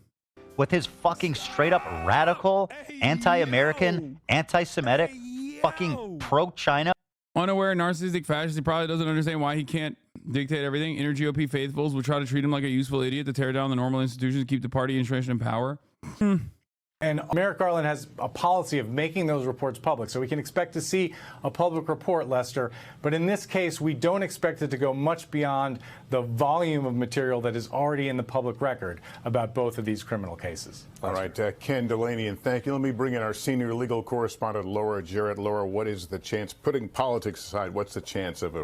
With his fucking straight up radical, anti-American, anti-Semitic, fucking pro-China. Unaware, narcissistic fascist, he probably doesn't understand why he can't dictate everything. Inner GOP faithfuls will try to treat him like a useful idiot to tear down the normal institutions to keep the party entrenched in power. And Merrick Garland has a policy of making those reports public. So we can expect to see a public report, Lester. But in this case, we don't expect it to go much beyond the volume of material that is already in the public record about both of these criminal cases. All right, Ken Delaney, and thank you. Let me bring in our senior legal correspondent, Laura Jarrett. Laura, what is the chance, putting politics aside, what's the chance of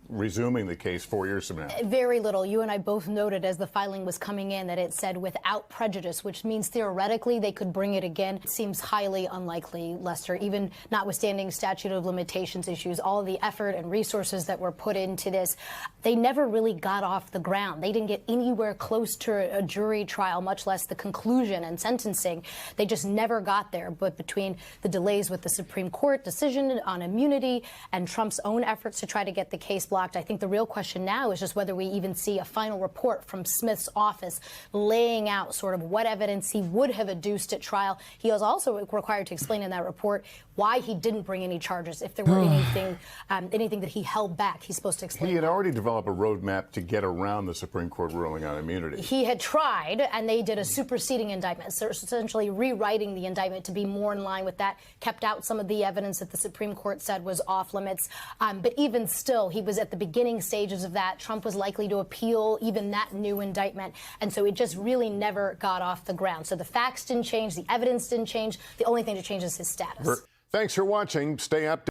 resuming the case 4 years from now? Very little. You and I both noted as the filing was coming in that it said without prejudice, which means theoretically they could bring it again. It seems highly unlikely, Lester, even notwithstanding statute of limitations issues, all of the effort and resources that were put into this, they never really got off the ground. They didn't get anywhere close to a jury trial, much less the conclusion and sentencing. They just never got there. But between the delays with the Supreme Court decision on immunity and Trump's own efforts to try to get the case blocked, I think the real question now is just whether we even see a final report from Smith's office laying out sort of what evidence he would have adduced at trial. He was also required to explain in that report why he didn't bring any charges. If there were anything that he held back, he's supposed to explain. He had already developed a roadmap to get around the Supreme Court ruling on immunity. He had tried, and they did a superseding indictment, so essentially rewriting the indictment to be more in line with that, kept out some of the evidence that the Supreme Court said was off limits. But even still, he was at the beginning stages of that. Trump was likely to appeal even that new indictment. And so it just really never got off the ground. So the facts didn't change. The evidence didn't change. The only thing to change is his status. Thanks for watching. Stay up.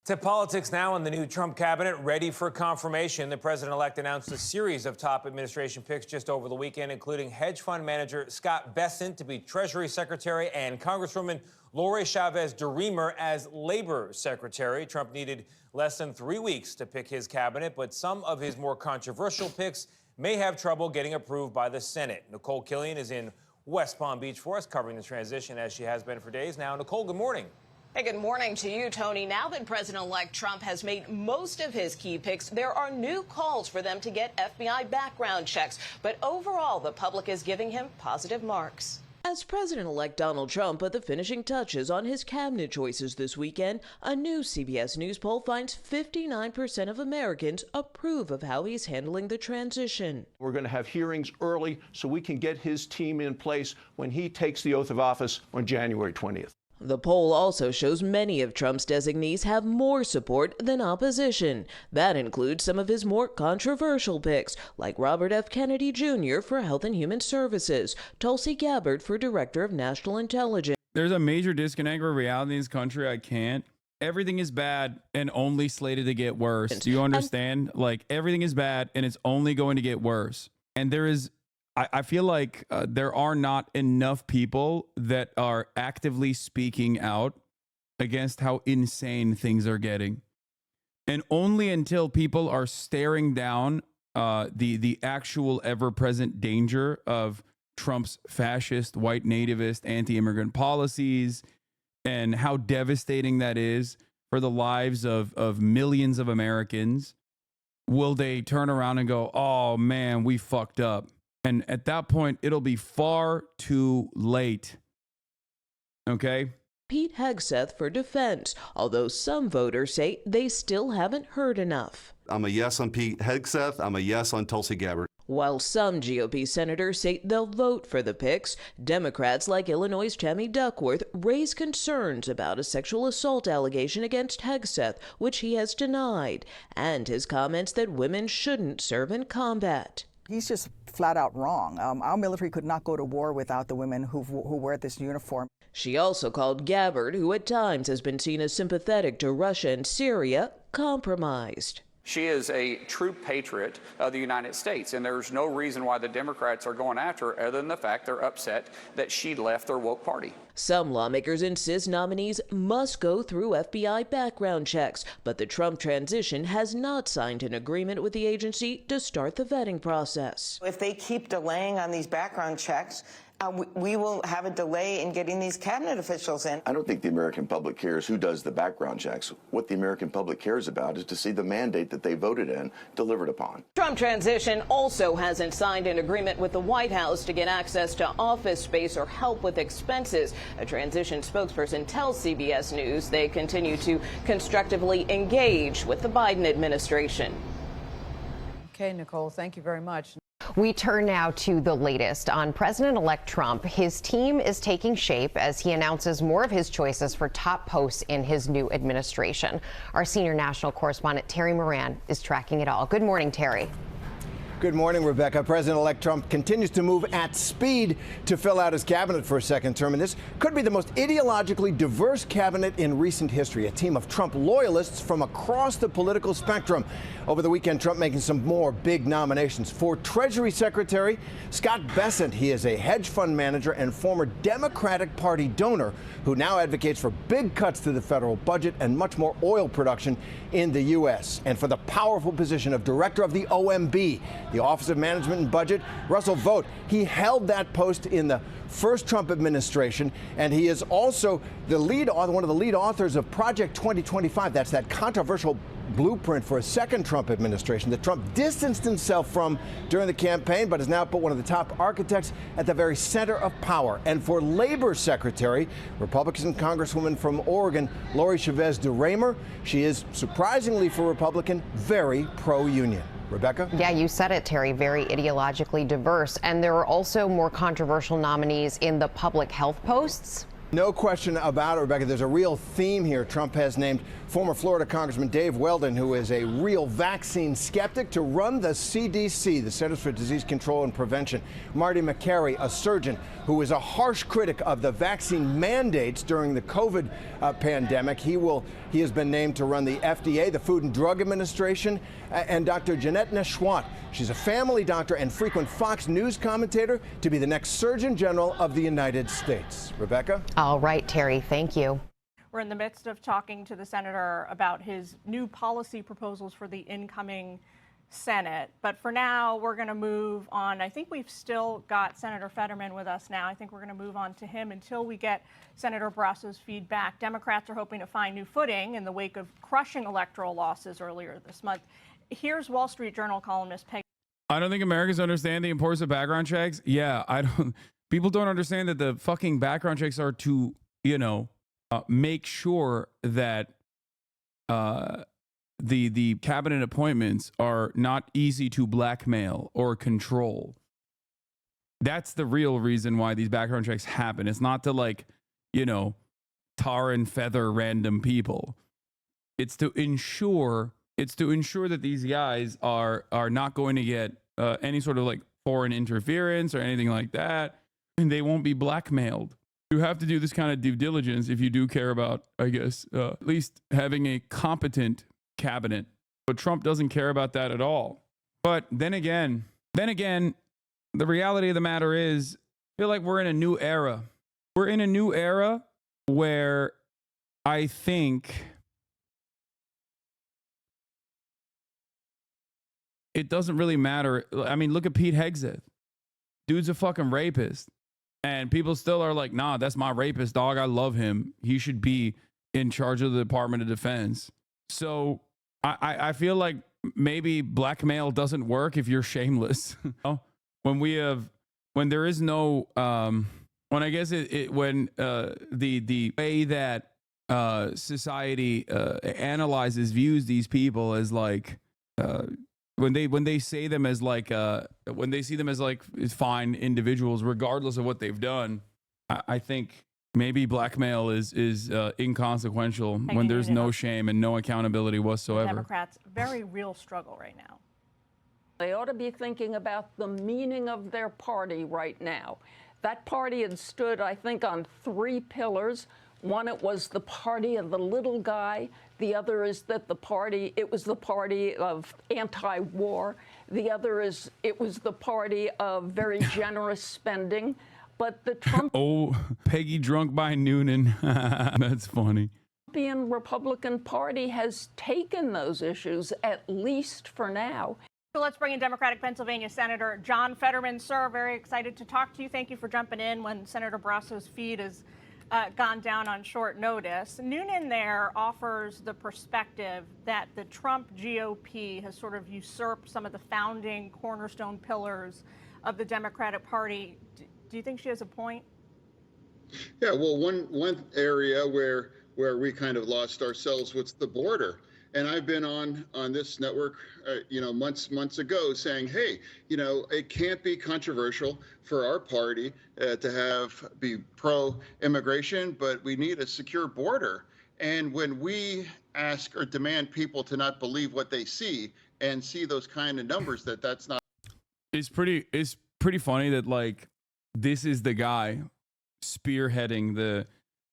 To politics now, in the new Trump cabinet ready for confirmation. The president-elect announced a series of top administration picks just over the weekend, including hedge fund manager Scott Bessent to be Treasury Secretary and Congresswoman Lori Chavez DeRemer as Labor Secretary. Trump needed less than 3 weeks to pick his cabinet, but some of his more controversial picks may have trouble getting approved by the Senate. Nicole Killian is in West Palm Beach for us, covering the transition as she has been for days now. Nicole, good morning. Hey, good morning to you, Tony. Now that President-elect Trump has made most of his key picks, there are new calls for them to get FBI background checks. But overall, the public is giving him positive marks. As President-elect Donald Trump put the finishing touches on his cabinet choices this weekend, a new CBS News poll finds 59% of Americans approve of how he's handling the transition. We're going to have hearings early so we can get his team in place when he takes the oath of office on January 20th. The poll also shows many of Trump's designees have more support than opposition. That includes some of his more controversial picks, like Robert F. Kennedy Jr. for Health and Human Services, Tulsi Gabbard for Director of National Intelligence. There's a major disconnect with reality in this country. I can't. Everything is bad and only slated to get worse. Do you understand? Like, everything is bad and it's only going to get worse. And there is... I feel like there are not enough people that are actively speaking out against how insane things are getting. And only until people are staring down the actual ever-present danger of Trump's fascist, white nativist, anti-immigrant policies and how devastating that is for the lives of millions of Americans, will they turn around and go, oh man, we fucked up. And at that point, it'll be far too late. Okay? Pete Hegseth for defense, although some voters say they still haven't heard enough. I'm a yes on Pete Hegseth. I'm a yes on Tulsi Gabbard. While some GOP senators say they'll vote for the picks, Democrats like Illinois' Tammy Duckworth raise concerns about a sexual assault allegation against Hegseth, which he has denied, and his comments that women shouldn't serve in combat. He's just flat out wrong. Our military could not go to war without the women who wear this uniform. She also called Gabbard, who at times has been seen as sympathetic to Russia and Syria, compromised. She is a true patriot of the United States, and there's no reason why the Democrats are going after her other than the fact they're upset that she left their woke party. Some lawmakers insist nominees must go through FBI background checks, but the Trump transition has not signed an agreement with the agency to start the vetting process. If they keep delaying on these background checks, we will have a delay in getting these cabinet officials in. I don't think the American public cares who does the background checks. What the American public cares about is to see the mandate that they voted in delivered upon. Trump transition also hasn't signed an agreement with the White House to get access to office space or help with expenses. A transition spokesperson tells CBS News they continue to constructively engage with the Biden administration. Okay, Nicole, thank you very much. We turn now to the latest on President-elect Trump. His team is taking shape as he announces more of his choices for top posts in his new administration. Our senior national correspondent, Terry Moran, is tracking it all. Good morning, Terry. Good morning, Rebecca. President-elect Trump continues to move at speed to fill out his cabinet for a second term, and this could be the most ideologically diverse cabinet in recent history. A team of Trump loyalists from across the political spectrum. Over the weekend, Trump making some more big nominations. For Treasury Secretary, Scott Bessent. He is a hedge fund manager and former Democratic Party donor who now advocates for big cuts to the federal budget and much more oil production in the U.S. And for the powerful position of director of the OMB, the Office of Management and Budget, Russell Vought. He held that post in the first Trump administration, and he is also the one of the lead authors of Project 2025. That's that controversial blueprint for a second Trump administration that Trump distanced himself from during the campaign, but has now put one of the top architects at the very center of power. And for Labor Secretary, Republican Congresswoman from Oregon, Lori Chavez DeRaymer. She is, surprisingly for Republican, very pro-union. Rebecca? Yeah, you said it, Terry. Very ideologically diverse. And there are also more controversial nominees in the public health posts. No question about it, Rebecca. There's a real theme here. Trump has named former Florida Congressman Dave Weldon, who is a real vaccine skeptic, to run the CDC, the Centers for Disease Control and Prevention. Marty McCary, a surgeon who is a harsh critic of the vaccine mandates during the COVID pandemic. He has been named to run the FDA, the Food and Drug Administration, and Dr. Jeanette Neshwat. She's a family doctor and frequent Fox News commentator to be the next Surgeon General of the United States. Rebecca? All right, Terry, thank you. We're in the midst of talking to the senator about his new policy proposals for the incoming Senate. But for now, we're going to move on. I think we've still got Senator Fetterman with us now. I think we're going to move on to him until we get Senator Barrasso's feedback. Democrats are hoping to find new footing in the wake of crushing electoral losses earlier this month. Here's Wall Street Journal columnist Peg. I don't think Americans understand the importance of background checks. Yeah, people don't understand that the fucking background checks are to, make sure that the cabinet appointments are not easy to blackmail or control. That's the real reason why these background checks happen. It's not to tar and feather random people. It's to ensure that these guys are not going to get any sort of foreign interference or anything like that, and they won't be blackmailed. You have to do this kind of due diligence if you do care about, I guess, at least having a competent cabinet. But Trump doesn't care about that at all. But then again, the reality of the matter is, I feel like we're in a new era. We're in a new era where I think it doesn't really matter. I mean, look at Pete Hegseth. Dude's a fucking rapist. And people still are like, nah, that's my rapist, dog. I love him. He should be in charge of the Department of Defense. So I feel like maybe blackmail doesn't work if you're shameless. when there is no, when I guess when the way that society views these people as like, when they see them as like fine individuals regardless of what they've done, I think maybe blackmail is inconsequential when there's no shame and no accountability whatsoever. Democrats, very real struggle right now. They ought to be thinking about the meaning of their party right now. That party had stood, I think, on 3 pillars. One, it was the party of the little guy. The other is that it was the party of anti-war. The other is it was the party of very generous spending. But the Peggy drunk by Noonan. That's funny. Trumpian Republican Party has taken those issues, at least for now. So let's bring in Democratic Pennsylvania Senator John Fetterman. Sir, very excited to talk to you. Thank you for jumping in when Senator Barrasso's feed is gone down on short notice. Noonan there offers the perspective that the Trump GOP has sort of usurped some of the founding cornerstone pillars of the Democratic Party. Do you think she has a point? Yeah, well, one area where we kind of lost ourselves was the border. And I've been on this network, months ago saying, hey, it can't be controversial for our party to be pro-immigration, but we need a secure border. And when we ask or demand people to not believe what they see and see those kind of numbers, that's not. It's pretty funny that like this is the guy spearheading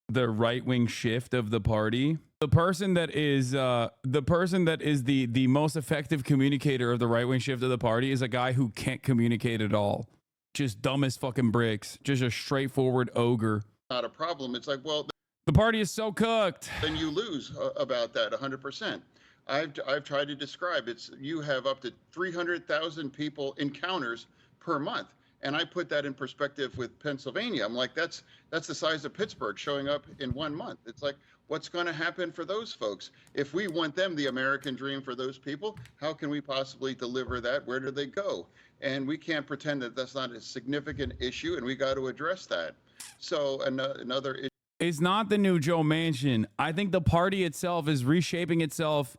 the right-wing shift of the party. The person that is the most effective communicator of the right-wing shift of the party is a guy who can't communicate at all. Just dumb as fucking bricks. Just a straightforward ogre. Not a problem. It's like, well, the party is so cooked. Then you lose about that 100%. I've tried to describe you have up to 300,000 people encounters per month. And I put that in perspective with Pennsylvania. I'm like, that's the size of Pittsburgh showing up in 1 month. It's like, what's going to happen for those folks? If we want them, the American dream for those people, how can we possibly deliver that? Where do they go? And we can't pretend that that's not a significant issue, and we got to address that. So another issue. It's not the new Joe Manchin. I think the party itself is reshaping itself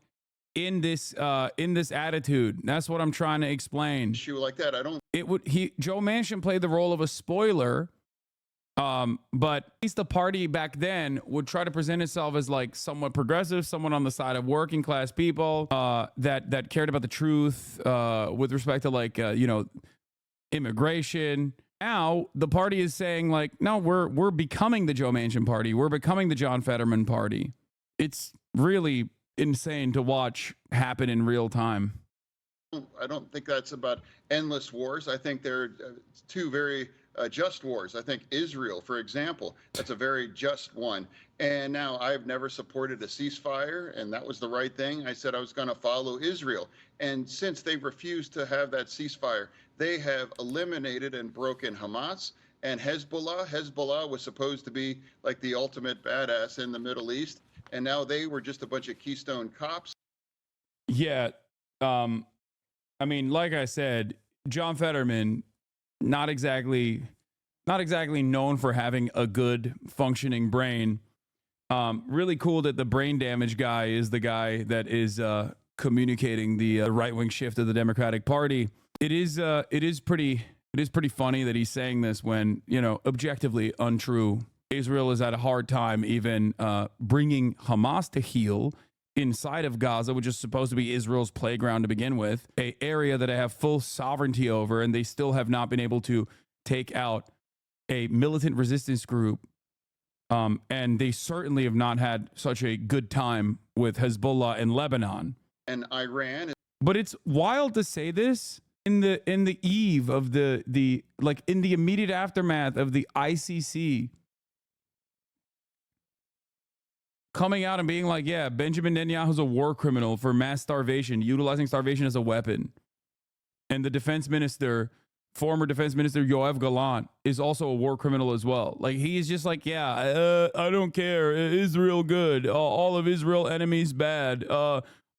in this attitude. That's what I'm trying to explain. Issue like that, Joe Manchin played the role of a spoiler, but at least the party back then would try to present itself as like somewhat progressive, someone on the side of working class people that cared about the truth with respect to like immigration. Now the party is saying like, no, we're becoming the Joe Manchin party. We're becoming the John Fetterman party. It's really insane to watch happen in real time. I don't think that's about endless wars. I think there are two very just wars. I think Israel, for example, that's a very just one. And now I've never supported a ceasefire, and that was the right thing. I said I was going to follow Israel. And since they've refused to have that ceasefire, they have eliminated and broken Hamas and Hezbollah. Hezbollah was supposed to be like the ultimate badass in the Middle East. And now they were just a bunch of Keystone cops. Yeah. I mean, like I said, John Fetterman, not exactly known for having a good functioning brain. Really cool that the brain damage guy is the guy that is communicating the right-wing shift of the Democratic Party. It is pretty funny that he's saying this when, objectively untrue. Israel is at a hard time even bringing Hamas to heel inside of Gaza, which is supposed to be Israel's playground to begin with, an area that they have full sovereignty over, and they still have not been able to take out a militant resistance group. And they certainly have not had such a good time with Hezbollah in Lebanon. And Iran. But it's wild to say this in the eve of the like in the immediate aftermath of the ICC coming out and being like, yeah, Benjamin Netanyahu's a war criminal for mass starvation, utilizing starvation as a weapon. And the defense minister, former defense minister Yoav Gallant, is also a war criminal as well. Like, he's just like, yeah, I don't care. Israel good. All of Israel enemies bad.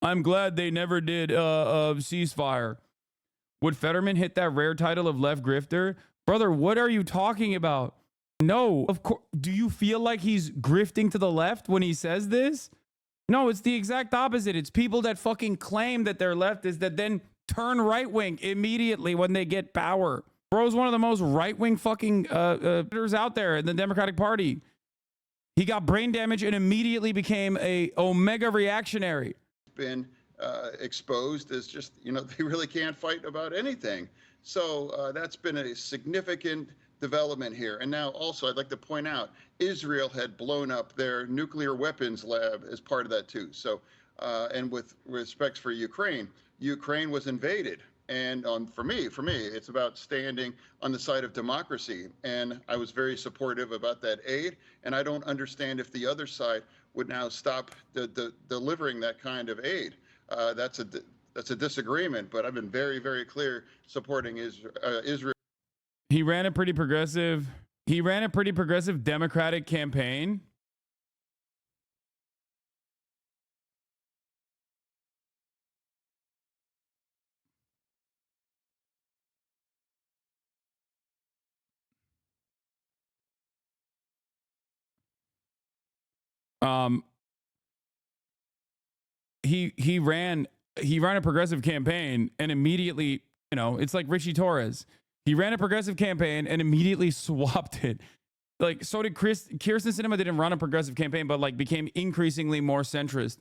I'm glad they never did a ceasefire. Would Fetterman hit that rare title of left grifter? Brother, what are you talking about? No, of course. Do you feel like he's grifting to the left when he says this? No, it's the exact opposite. It's people that fucking claim that they're leftists that then turn right wing immediately when they get power. Bro's one of the most right wing fucking leaders out there in the Democratic Party. He got brain damage and immediately became a Omega reactionary. Been exposed as just, they really can't fight about anything. So that's been a significant development here. And now also I'd like to point out, Israel had blown up their nuclear weapons lab as part of that too. So, and with respect for Ukraine was invaded. And for me, it's about standing on the side of democracy. And I was very supportive about that aid. And I don't understand if the other side would now stop delivering that kind of aid. That's a disagreement, but I've been very, very clear supporting Israel. He ran a pretty progressive Democratic campaign. He ran a progressive campaign and immediately, it's like Richie Torres. He ran a progressive campaign and immediately swapped it. Like, so did Kirsten Sinema. Didn't run a progressive campaign, but like became increasingly more centrist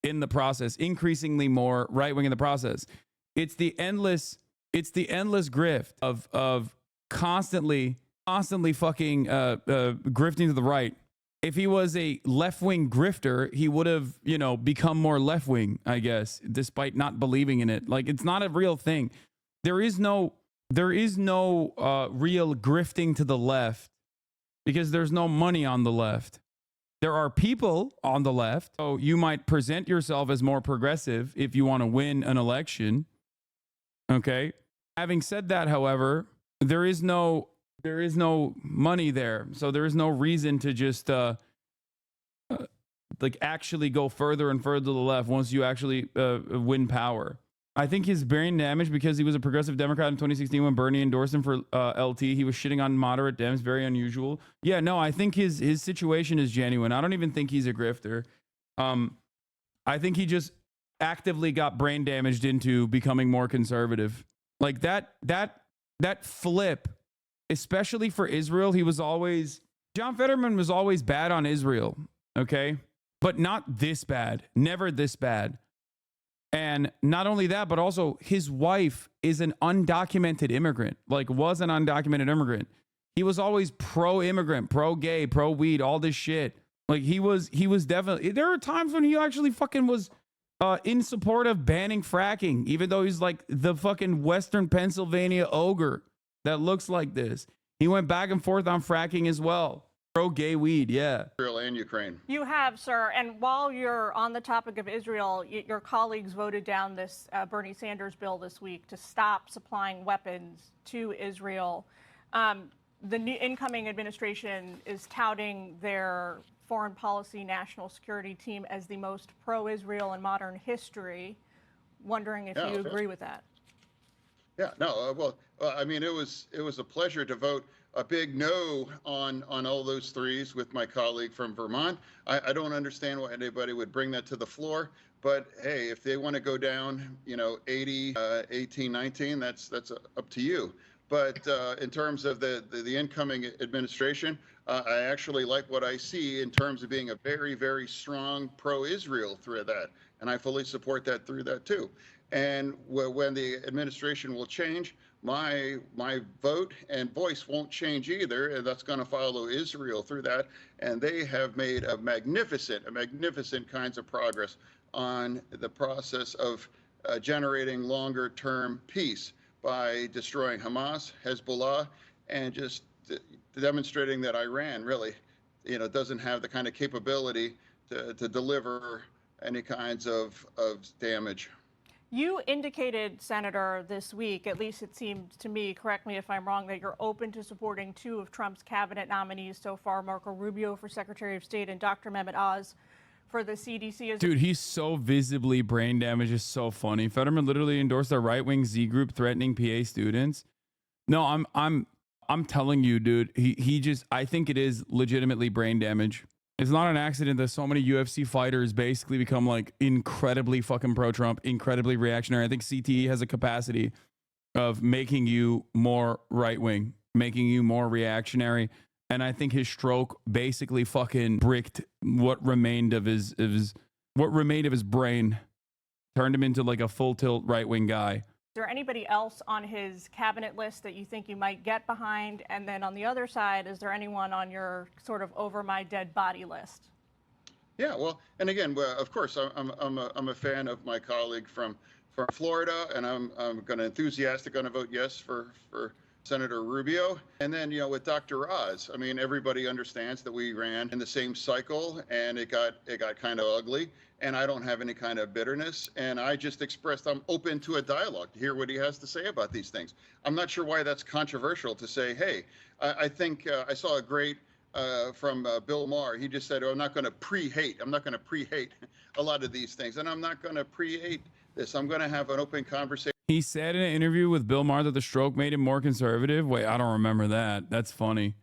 in the process, increasingly more right wing in the process. It's the endless grift of constantly fucking grifting to the right. If he was a left-wing grifter, he would have, become more left-wing, I guess, despite not believing in it. Like, it's not a real thing. There is no real grifting to the left because there's no money on the left. There are people on the left. So you might present yourself as more progressive if you want to win an election. Okay. Having said that, however, there is no money there. So there is no reason to just actually go further and further to the left once you actually win power. I think his brain damage because he was a progressive Democrat in 2016 when Bernie endorsed him for LT. He was shitting on moderate Dems, very unusual. Yeah, no, I think his situation is genuine. I don't even think he's a grifter. I think he just actively got brain damaged into becoming more conservative. Like that flip, especially for Israel, John Fetterman was always bad on Israel, okay? But not this bad, never this bad. And not only that, but also his wife is an undocumented immigrant, was an undocumented immigrant. He was always pro-immigrant, pro-gay, pro-weed, all this shit. Like he was definitely, there are times when he actually fucking was in support of banning fracking, even though he's like the fucking Western Pennsylvania ogre that looks like this. He went back and forth on fracking as well. Pro-gay weed, yeah. Israel and Ukraine. You have, sir. And while you're on the topic of Israel, your colleagues voted down this Bernie Sanders bill this week to stop supplying weapons to Israel. The new incoming administration is touting their foreign policy national security team as the most pro-Israel in modern history. Wondering if you agree with that. Yeah, no, well, I mean, it was a pleasure to vote a big no on all those threes with my colleague from Vermont. I don't understand why anybody would bring that to the floor, but hey, if they want to go down, 80, 18, 19, that's up to you. But in terms of the incoming administration, I actually like what I see in terms of being a very, very strong pro-Israel through that, and I fully support that through that too. And when the administration will change, my vote and voice won't change either, and that's going to follow Israel through that. And they have made a magnificent kinds of progress on the process of generating longer-term peace by destroying Hamas, Hezbollah, and just demonstrating that Iran really, doesn't have the kind of capability to deliver any kinds of damage. You indicated, Senator, this week, at least it seemed to me, correct me if I'm wrong, that you're open to supporting two of Trump's cabinet nominees so far, Marco Rubio for Secretary of State and Dr. Mehmet Oz for the CDC. Dude, he's so visibly brain damaged. It's so funny. Fetterman literally endorsed a right-wing Z group threatening PA students. No, I'm telling you, dude. He just, I think it is legitimately brain damage. It's not an accident that so many UFC fighters basically become like incredibly fucking pro-Trump, incredibly reactionary. I think CTE has a capacity of making you more right-wing, making you more reactionary. And I think his stroke basically fucking bricked what remained of his brain, turned him into like a full tilt right-wing guy. Is there anybody else on his cabinet list that you think you might get behind? And then on the other side, is there anyone on your sort of over my dead body list? Yeah, well, and again, of course, I'm a fan of my colleague from Florida, and I'm going to vote yes for Senator Rubio. And then, you know, with Dr. Oz, I mean, everybody understands that we ran in the same cycle and it got kind of ugly. And I don't have any kind of bitterness. And I just expressed I'm open to a dialogue to hear what he has to say about these things. I'm not sure why that's controversial to say, hey, I think I saw a great from Bill Maher. He just said, oh, I'm not going to pre-hate. I'm not going to pre-hate a lot of these things. And I'm not going to pre-hate this. I'm going to have an open conversation. He said in an interview with Bill Maher that the stroke made him more conservative. Wait, I don't remember that. That's funny.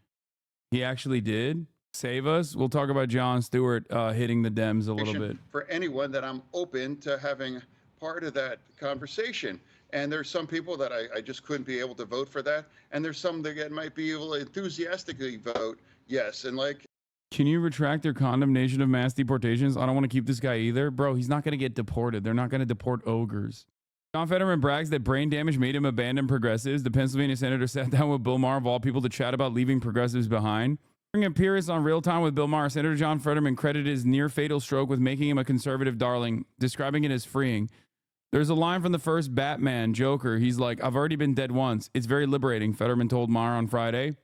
He actually did. Save us. We'll talk about Jon Stewart hitting the Dems a little bit. For anyone that I'm open to having part of that conversation. And there's some people that I just couldn't be able to vote for that. And there's some that might be able to enthusiastically vote yes. And like, can you retract their condemnation of mass deportations? I don't want to keep this guy either. Bro, he's not going to get deported. They're not going to deport ogres. John Fetterman brags that brain damage made him abandon progressives. The Pennsylvania senator sat down with Bill Maher, of all people, to chat about leaving progressives behind. During an appearance on Real Time with Bill Maher, Senator John Fetterman credited his near-fatal stroke with making him a conservative darling, describing it as freeing. There's a line from the first Batman, Joker. He's like, I've already been dead once. It's very liberating, Fetterman told Maher on Friday.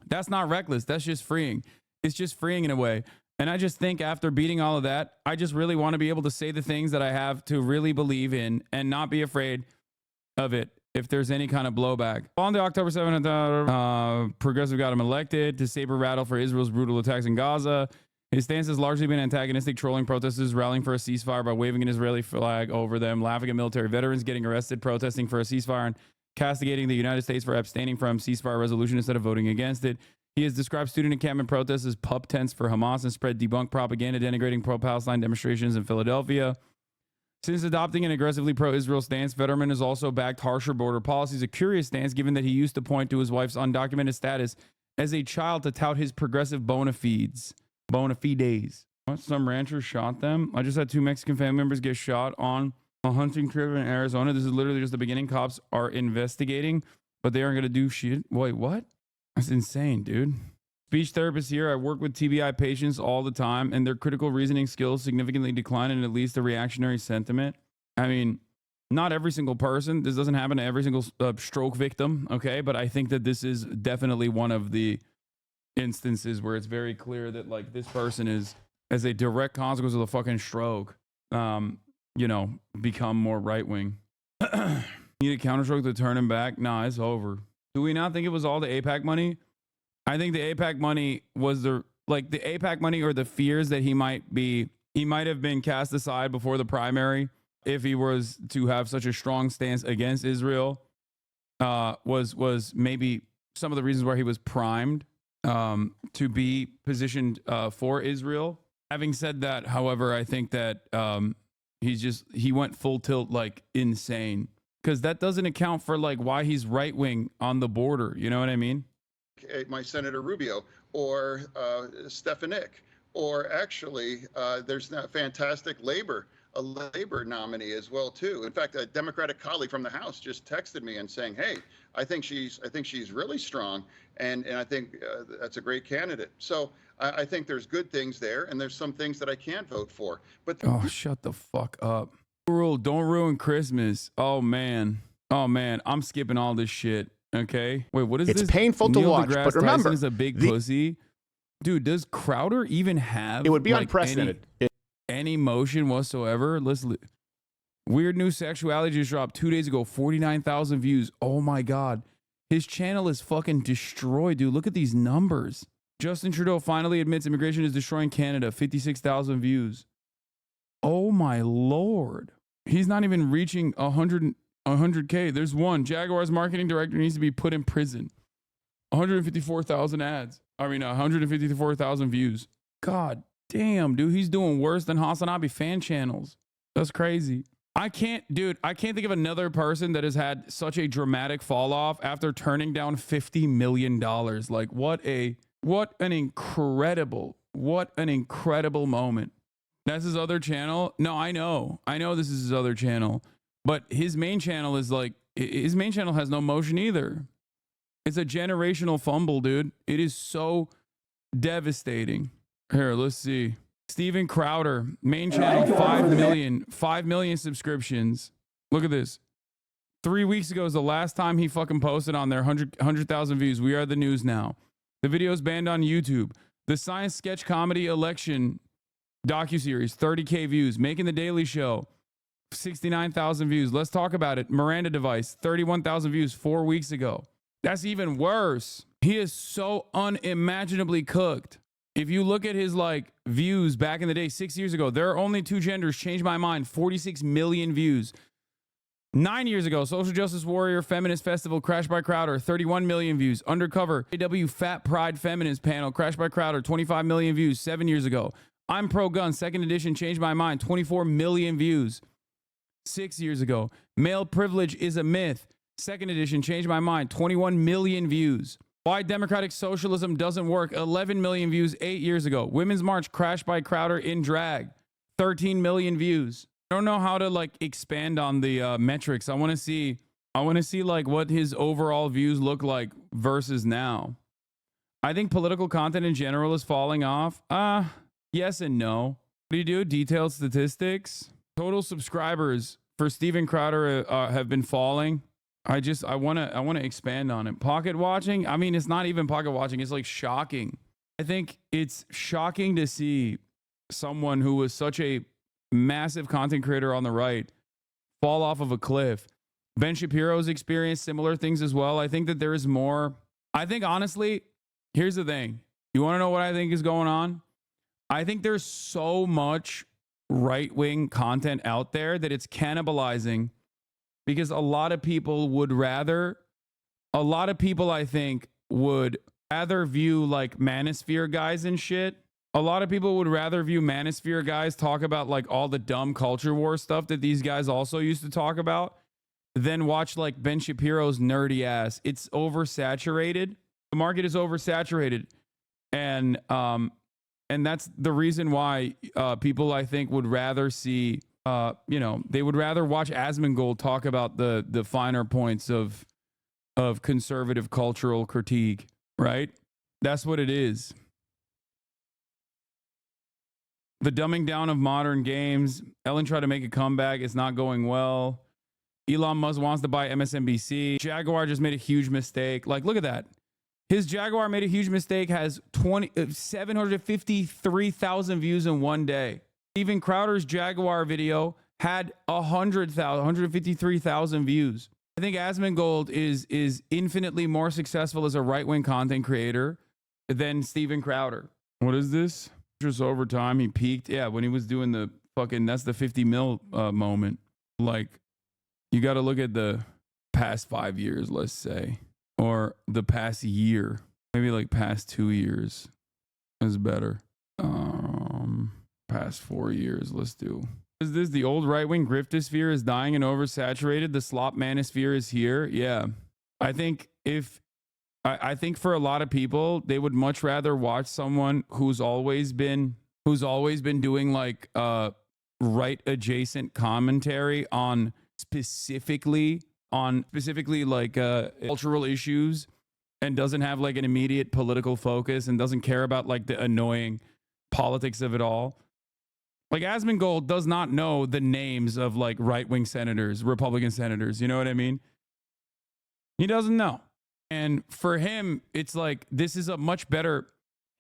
That's not reckless. That's just freeing. It's just freeing in a way. And I just think after beating all of that, I just really want to be able to say the things that I have to really believe in and not be afraid of it if there's any kind of blowback. On the October 7th, Progressive got him elected to saber rattle for Israel's brutal attacks in Gaza. His stance has largely been antagonistic, trolling protesters, rallying for a ceasefire by waving an Israeli flag over them, laughing at military veterans getting arrested, protesting for a ceasefire, and castigating the United States for abstaining from ceasefire resolution instead of voting against it. He has described student encampment protests as pup tents for Hamas and spread debunked propaganda denigrating pro-Palestine demonstrations in Philadelphia. Since adopting an aggressively pro-Israel stance, Fetterman has also backed harsher border policies, a curious stance given that he used to point to his wife's undocumented status as a child to tout his progressive bona fides. What, some ranchers shot them? I just had 2 Mexican family members get shot on a hunting trip in Arizona. This is literally just the beginning. Cops are investigating, but they aren't going to do shit. Wait, what? That's insane, dude. Speech therapist here. I work with TBI patients all the time, and their critical reasoning skills significantly decline in at least a reactionary sentiment. I mean, not every single person. This doesn't happen to every single stroke victim, okay? But I think that this is definitely one of the instances where it's very clear that, like, this person is, as a direct consequence of the fucking stroke, you know, become more right-wing. Need a counterstroke to turn him back? Nah, it's over. Do we not think it was all the AIPAC money? I think the AIPAC money was the AIPAC money, or the fears that he might have been cast aside before the primary if he was to have such a strong stance against Israel, was maybe some of the reasons why he was primed to be positioned for Israel. Having said that, however, I think that he went full tilt, like insane, because that doesn't account for like why he's right wing on the border. You know what I mean? My Senator Rubio or Stefanik, or actually there's a fantastic a labor nominee as well too. In fact, a Democratic colleague from the House just texted me and saying, "Hey, I think she's really strong, and I think that's a great candidate." So I think there's good things there, and there's some things that I can't vote for. But shut the fuck up. Don't ruin Christmas. Oh man, I'm skipping all this shit. Okay. Wait, what is this? It's painful to Neil watch, deGrasse but remember, Tyson is a big pussy. Dude, does Crowder even have It would be like, unprecedented. any motion whatsoever? Weird New Sexuality just dropped 2 days ago, 49,000 views. Oh my God. His channel is fucking destroyed, dude. Look at these numbers. Justin Trudeau finally admits immigration is destroying Canada, 56,000 views. Oh my Lord. He's not even reaching 100K. There's one. Jaguar's marketing director needs to be put in prison. 154,000 ads. 154,000 views. God damn, dude. He's doing worse than Hasanabi fan channels. That's crazy. I can't think of another person that has had such a dramatic fall off after turning down $50 million. Like, what an incredible moment. That's his other channel. No, I know this is his other channel, but his main channel has no motion either. It's a generational fumble, dude. It is so devastating. Here, let's see. Steven Crowder, main channel, 5 million subscriptions. Look at this. 3 weeks ago is the last time he fucking posted on there. 100,000 views. We are the news now. The video is banned on YouTube. The science sketch comedy election docuseries, 30K views. Making the Daily Show, 69,000 views. Let's talk about it. Miranda Device, 31,000 views 4 weeks ago. That's even worse. He is so unimaginably cooked. If you look at his views back in the day, 6 years ago, there are only two genders. Changed my mind. 46 million views. 9 years ago, Social Justice Warrior Feminist Festival, Crashed by Crowder, 31 million views. Undercover AW Fat Pride Feminist Panel, Crashed by Crowder, 25 million views 7 years ago. I'm Pro Gun, second edition, Changed My Mind, 24 million views 6 years ago. Male Privilege is a Myth, second edition, Changed My Mind, 21 million views. Why Democratic Socialism Doesn't Work, 11 million views 8 years ago. Women's March, Crashed by Crowder in Drag, 13 million views. I don't know how to expand on the metrics. I want to see what his overall views look like versus now. I think political content in general is falling off. Yes and no. What do you do? Detailed statistics. Total subscribers for Steven Crowder have been falling. I want to expand on it. Pocket watching. It's not even pocket watching. It's shocking. I think it's shocking to see someone who was such a massive content creator on the right fall off of a cliff. Ben Shapiro's experienced similar things as well. I think that there is more. I think honestly, here's the thing. You want to know what I think is going on? I think there's so much right-wing content out there that it's cannibalizing, because a lot of people I think would rather view manosphere guys and shit. A lot of people would rather view manosphere guys talk about all the dumb culture war stuff that these guys also used to talk about than watch Ben Shapiro's nerdy ass. It's oversaturated. The market is oversaturated. And that's the reason why people, I think, would rather see, they would rather watch Asmongold talk about the finer points of conservative cultural critique, right? That's what it is. The dumbing down of modern games. Ellen tried to make a comeback. It's not going well. Elon Musk wants to buy MSNBC. Jaguar just made a huge mistake. Look at that. His Jaguar made a huge mistake, has 753,000 views in one day. Steven Crowder's Jaguar video had 153,000 views. I think Asmongold is infinitely more successful as a right-wing content creator than Steven Crowder. What is this? Just over time, he peaked. Yeah, when he was doing the that's the 50 mil moment. You got to look at the past 5 years, let's say. Or the past year, maybe past 2 years is better. Past 4 years, let's do. Is this the old right-wing griftosphere is dying and oversaturated? The slop manosphere is here. Yeah, I think I think for a lot of people, they would much rather watch someone who's always been doing right adjacent commentary on specifically cultural issues, and doesn't have an immediate political focus and doesn't care about the annoying politics of it all. Asmongold does not know the names of right-wing senators, Republican senators. You know what I mean? He doesn't know. And for him, it's this is a much better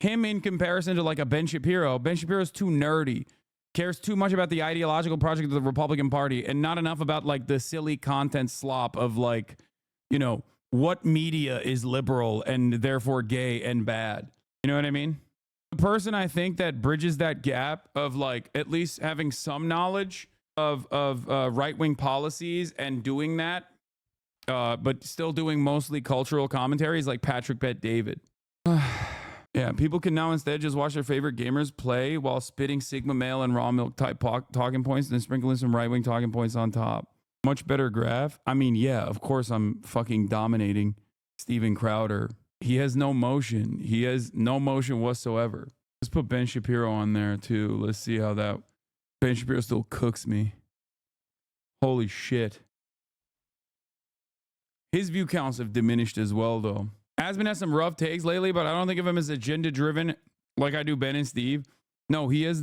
him in comparison to like a Ben Shapiro. Ben Shapiro's too nerdy, cares too much about the ideological project of the Republican Party and not enough about like the silly content slop of like, you know, what media is liberal and therefore gay and bad. You know what I mean? The person I think that bridges that gap of like at least having some knowledge of right-wing policies and doing that, but still doing mostly cultural commentary is like Patrick Bet-David. Yeah, people can now instead just watch their favorite gamers play while spitting Sigma male and raw milk type talking points and then sprinkling some right-wing talking points on top. Much better graph. I mean, yeah, of course I'm fucking dominating Steven Crowder. He has no motion. He has no motion whatsoever. Let's put Ben Shapiro on there too. Let's see how that... Ben Shapiro still cooks me. Holy shit. His view counts have diminished as well, though. Asman has some rough takes lately, but I don't think of him as agenda-driven like I do Ben and Steve. No, his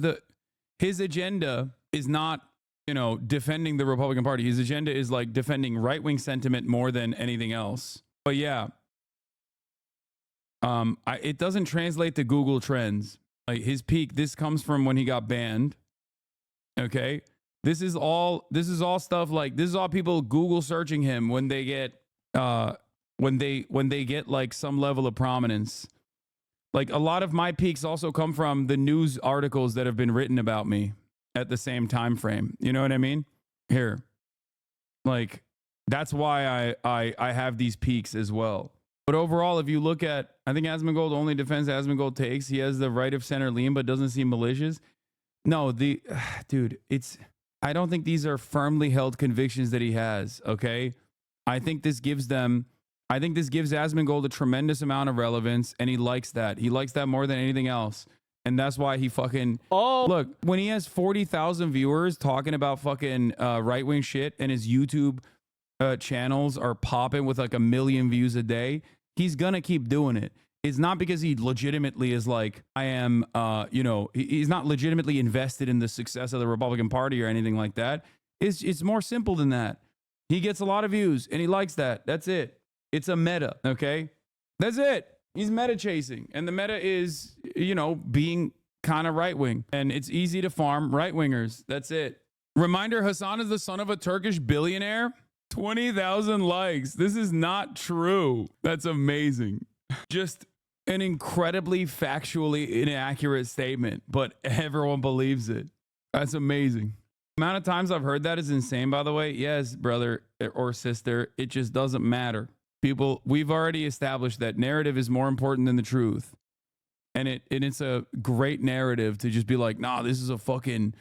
agenda is not, you know, defending the Republican Party. His agenda is like defending right-wing sentiment more than anything else. But yeah, it doesn't translate to Google Trends. Like his peak, this comes from when he got banned. Okay, this is all stuff like this is all people Google searching him when they get when they get like some level of prominence. Like a lot of my peaks also come from the news articles that have been written about me at the same time frame. You know what I mean? Here, like that's why I have these peaks as well. But overall, if you look at, I think Asmongold only defends Asmongold takes. He has the right of center lean, but doesn't seem malicious. No, dude, I don't think these are firmly held convictions that he has. Okay. I think this gives Asmongold a tremendous amount of relevance, and he likes that. He likes that more than anything else. And that's why he fucking, look, when he has 40,000 viewers talking about fucking right-wing shit and his YouTube channels are popping with like 1 million views a day, he's gonna keep doing it. It's not because he legitimately is like, I am, he's not legitimately invested in the success of the Republican Party or anything like that. It's more simple than that. He gets a lot of views and he likes that. That's it. It's a meta, okay? That's it. He's meta chasing. And the meta is, being kind of right-wing. And it's easy to farm right-wingers. That's it. Reminder, Hassan is the son of a Turkish billionaire. 20,000 likes. This is not true. That's amazing. Just an incredibly factually inaccurate statement, but everyone believes it. That's amazing. The amount of times I've heard that is insane, by the way. Yes, brother or sister, it just doesn't matter. People, we've already established that narrative is more important than the truth. And it's a great narrative to just be like, nah, this is a fucking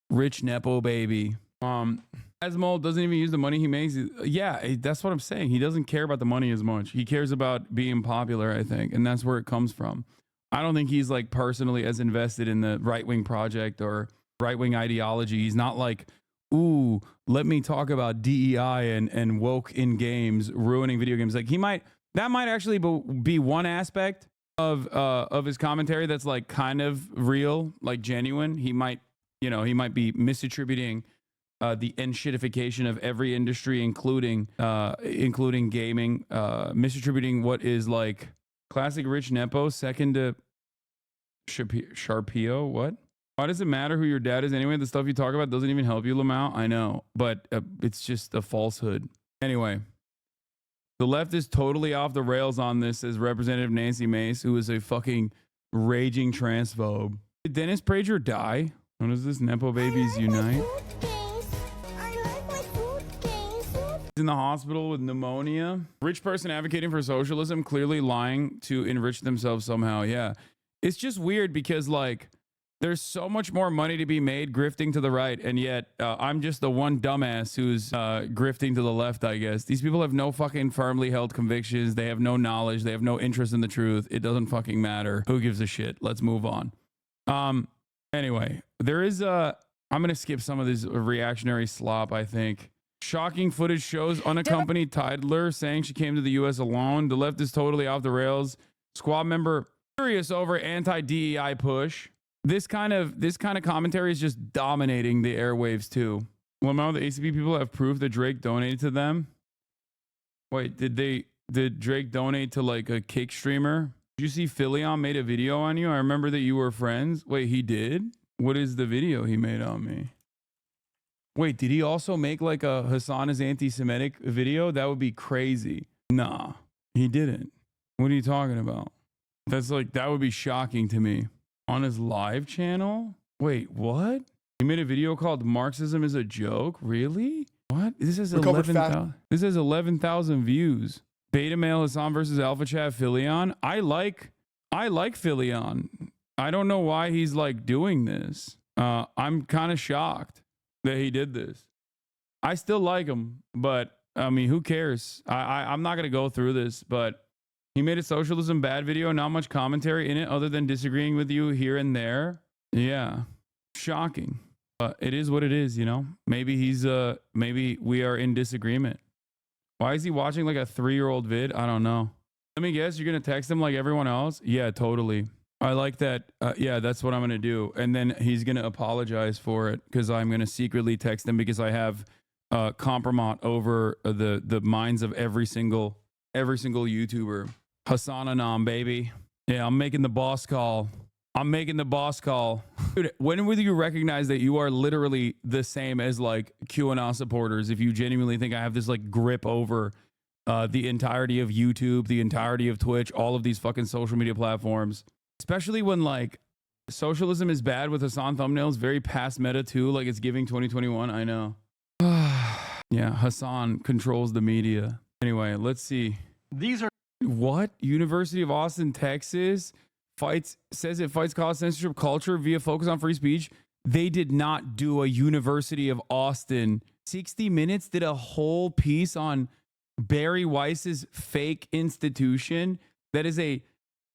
rich Nepo baby. Asmol doesn't even use the money he makes. Yeah, that's what I'm saying. He doesn't care about the money as much. He cares about being popular, I think. And that's where it comes from. I don't think he's like personally as invested in the right-wing project or right-wing ideology. He's not like, ooh, let me talk about DEI and woke in games, ruining video games. Like that might actually be one aspect of his commentary that's like kind of real, like genuine. He might be misattributing the enshittification of every industry, including gaming, misattributing what is like classic rich Nepo, second to Sharpio. What? Why does it matter who your dad is anyway? The stuff you talk about doesn't even help you, Lamau. I know, but it's just a falsehood. Anyway, the left is totally off the rails on this, as Representative Nancy Mace, who is a fucking raging transphobe. Did Dennis Prager die? When does this Nepo babies unite? In the hospital with pneumonia. Rich person advocating for socialism, clearly lying to enrich themselves somehow. Yeah. It's just weird because like there's so much more money to be made grifting to the right, and yet I'm just the one dumbass who's grifting to the left, I guess. These people have no fucking firmly held convictions. They have no knowledge. They have no interest in the truth. It doesn't fucking matter. Who gives a shit? Let's move on. Anyway, there is I'm going to skip some of this reactionary slop, I think. Shocking footage shows unaccompanied toddler saying she came to the U.S. alone. The left is totally off the rails. Squad member furious over anti-DEI push. This kind of commentary is just dominating the airwaves too. Lamau, the ACP people have proof that Drake donated to them. Wait, did Drake donate to like a cake streamer? Did you see Philion made a video on you? I remember that you were friends. Wait, he did? What is the video he made on me? Wait, did he also make like a Hassan is anti-Semitic video? That would be crazy. Nah, he didn't. What are you talking about? That's like, that would be shocking to me. On his live channel? Wait, what? He made a video called Marxism is a Joke? Really? What? This has 11,000 views. Beta male Hassan versus Alpha Chat Philion. I like Philion. I don't know why he's like doing this. I'm kind of shocked that he did this. I still like him, but I mean, who cares? I'm not gonna go through this, but he made a socialism bad video, not much commentary in it other than disagreeing with you here and there. Yeah, shocking. It is what it is, you know? Maybe maybe we are in disagreement. Why is he watching like a 3-year-old vid? I don't know. Let me guess, you're gonna text him like everyone else? Yeah, totally. I like that. Yeah, that's what I'm gonna do. And then he's gonna apologize for it because I'm gonna secretly text him because I have compromise over the minds of every single YouTuber. Hassananam, baby. Yeah, I'm making the boss call. I'm making the boss call. Dude, when will you recognize that you are literally the same as like QAnon supporters if you genuinely think I have this like grip over the entirety of YouTube, the entirety of Twitch, all of these fucking social media platforms? Especially when like socialism is bad with Hassan thumbnails, very past meta too, like it's giving 2021. I know. Yeah, Hassan controls the media. Anyway, let's see. These are what? University of Austin, Texas says it fights cause censorship culture via focus on free speech. They did not do a University of Austin. 60 Minutes did a whole piece on Barry Weiss's fake institution that is a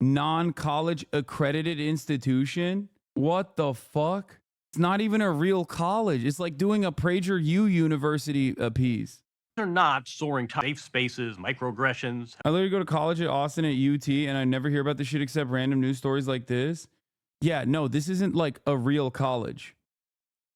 non-college accredited institution. What the fuck? It's not even a real college. It's like doing a PragerU University piece. are not soaring safe spaces, microaggressions. I literally go to college at Austin at UT and I never hear about this shit except random news stories like this. Yeah, no, this isn't like a real college.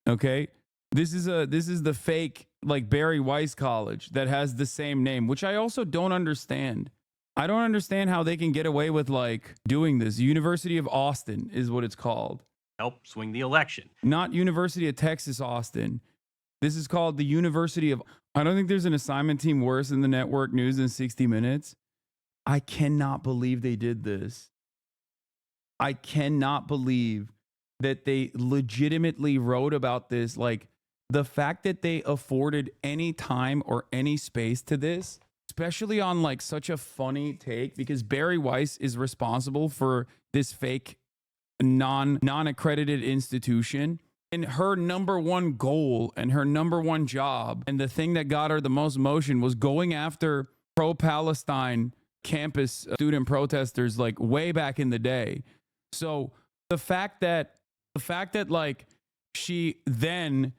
Okay? This is the fake like Barry Weiss college that has the same name, which I also don't understand. I don't understand how they can get away with like doing this. University of Austin is what it's called. Help swing the election. Not University of Texas, Austin. This is called the University of... I don't think there's an assignment team worse in the network news than 60 Minutes. I cannot believe they did this. I cannot believe that they legitimately wrote about this. Like, the fact that they afforded any time or any space to this, especially on like such a funny take, because Barry Weiss is responsible for this fake non-accredited institution. And her number one goal and her number one job and the thing that got her the most motion was going after pro-Palestine campus student protesters like way back in the day. So the fact that like she then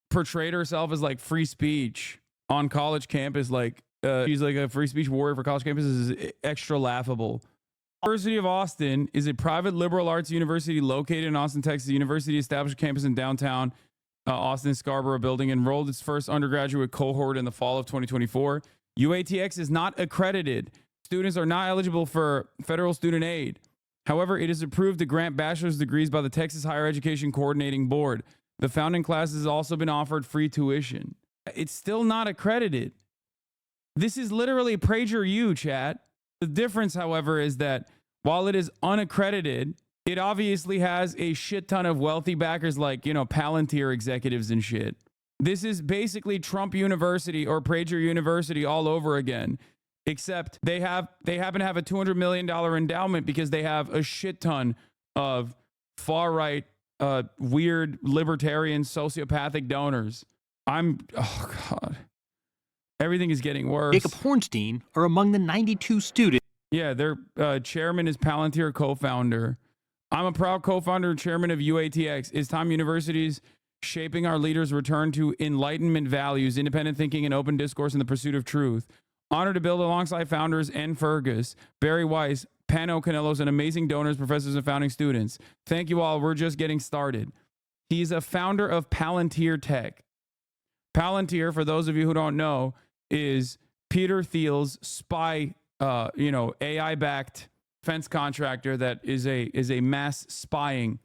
portrayed herself as like free speech on college campus, like she's like a free speech warrior for college campuses, is extra laughable. University of Austin is a private liberal arts university located in Austin, Texas. The university established a campus in downtown Austin Scarborough building, enrolled its first undergraduate cohort in the fall of 2024. UATX is not accredited. Students are not eligible for federal student aid. However, it is approved to grant bachelor's degrees by the Texas Higher Education Coordinating Board. The founding class has also been offered free tuition. It's still not accredited. This is literally PragerU, chat. The difference, however, is that while it is unaccredited, it obviously has a shit ton of wealthy backers like, you know, Palantir executives and shit. This is basically Trump University or Prager University all over again, except they happen to have a $200 million endowment because they have a shit ton of far-right, weird, libertarian, sociopathic donors. Oh, God. Everything is getting worse. Jacob Hornstein are among the 92 students. Yeah, their chairman is Palantir co-founder. I'm a proud co-founder and chairman of UATX. It's time universities shaping our leaders return to enlightenment values, independent thinking, and open discourse in the pursuit of truth. Honored to build alongside founders N. Fergus, Barry Weiss, Pano Canellos, and amazing donors, professors, and founding students. Thank you all. We're just getting started. He's a founder of Palantir Tech. Palantir, for those of you who don't know, is Peter Thiel's spy, AI-backed defense contractor that is a mass spying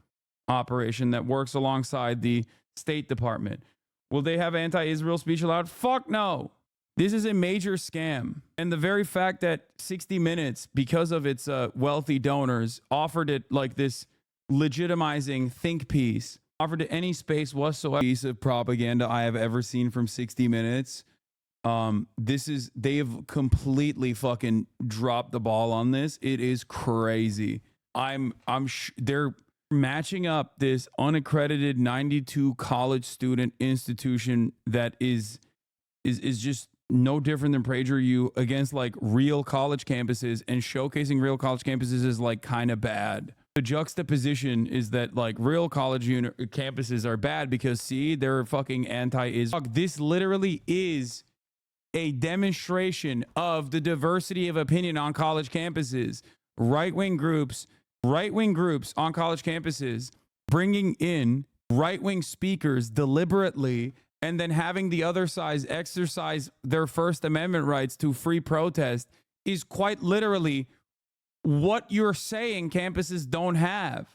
operation that works alongside the State Department. Will they have anti-Israel speech allowed? Fuck no. This is a major scam. And the very fact that 60 Minutes, because of its wealthy donors, offered it like this legitimizing think piece, offered it any space whatsoever, piece of propaganda I have ever seen from 60 Minutes. They have completely fucking dropped the ball on this. It is crazy. They're matching up this unaccredited 92 college student institution that is just no different than PragerU against like real college campuses, and showcasing real college campuses is like kind of bad. The juxtaposition is that like real college campuses are bad because see, they're fucking anti-Israel. This literally is a demonstration of the diversity of opinion on college campuses. Right-wing groups on college campuses bringing in right-wing speakers deliberately, and then having the other side exercise their First Amendment rights to free protest is quite literally what you're saying campuses don't have.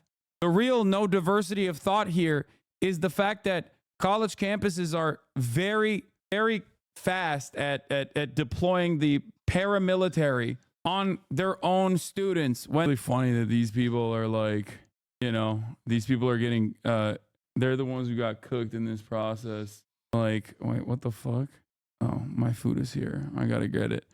The real no diversity of thought here is the fact that college campuses are very, very fast at deploying the paramilitary on their own students. When it's really funny that these people are like, you know, these people are getting, they're the ones who got cooked in this process. Like, wait, what the fuck? Oh, my food is here. I gotta get it.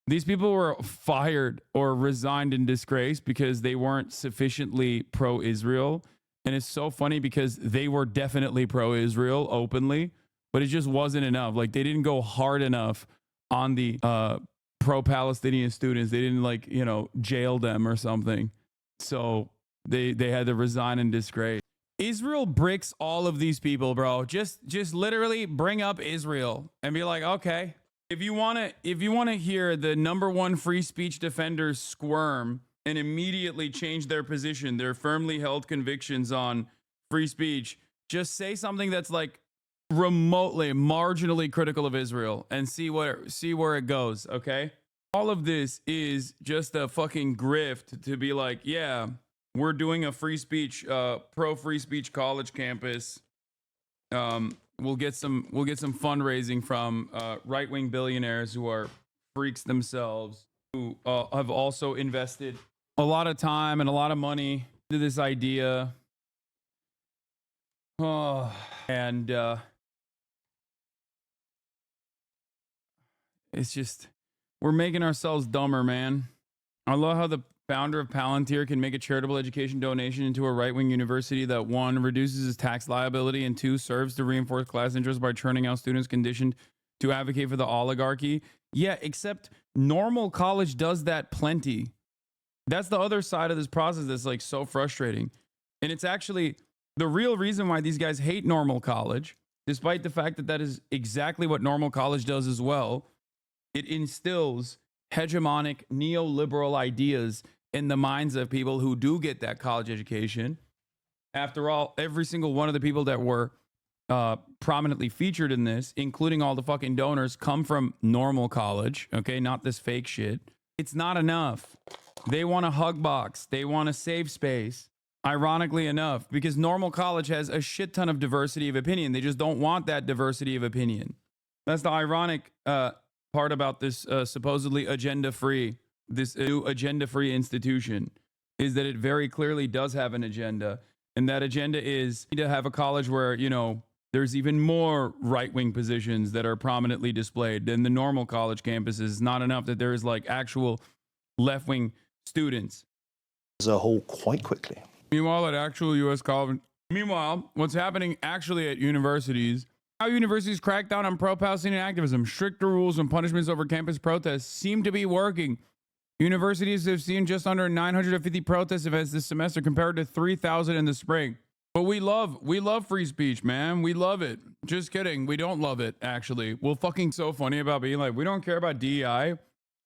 These people were fired or resigned in disgrace because they weren't sufficiently pro-Israel. And it's so funny because they were definitely pro-Israel openly, but it just wasn't enough. Like, they didn't go hard enough on the pro-Palestinian students. They didn't, like, you know, jail them or something. So they had to resign in disgrace. Israel bricks all of these people, bro. Just literally bring up Israel and be like, okay, if you want to hear the #1 free speech defenders squirm and immediately change their position, their firmly held convictions on free speech, just say something that's like remotely, marginally critical of Israel and see where it goes, okay? All of this is just a fucking grift to be like, yeah, we're doing a free speech, pro free speech college campus. We'll get some fundraising from right-wing billionaires who are freaks themselves, who have also invested a lot of time and a lot of money into this idea. And it's just, we're making ourselves dumber, man. I love how the founder of Palantir can make a charitable education donation into a right-wing university that 1, reduces his tax liability, and 2, serves to reinforce class interest by churning out students conditioned to advocate for the oligarchy. Yeah, except normal college does that plenty. That's the other side of this process that's like so frustrating. And it's actually the real reason why these guys hate normal college, despite the fact that that is exactly what normal college does as well. It instills hegemonic neoliberal ideas in the minds of people who do get that college education. After all, every single one of the people that were prominently featured in this, including all the fucking donors, come from normal college, okay? Not this fake shit. It's not enough. They want a hug box. They want a safe space. Ironically enough, because normal college has a shit ton of diversity of opinion. They just don't want that diversity of opinion. That's the ironic part about this supposedly agenda-free, this new agenda-free institution, is that it very clearly does have an agenda. And that agenda is to have a college where, you know, there's even more right-wing positions that are prominently displayed than the normal college campuses. It's not enough that there is like actual left-wing students. As a whole, quite quickly. Meanwhile, at actual U.S. college, what's happening actually at universities, how universities crack down on pro-Palestinian activism, stricter rules and punishments over campus protests seem to be working. Universities have seen just under 950 protest events this semester compared to 3,000 in the spring. But we love free speech, man. We love it. Just kidding. We don't love it, actually. We're fucking so funny about being like, we don't care about DEI.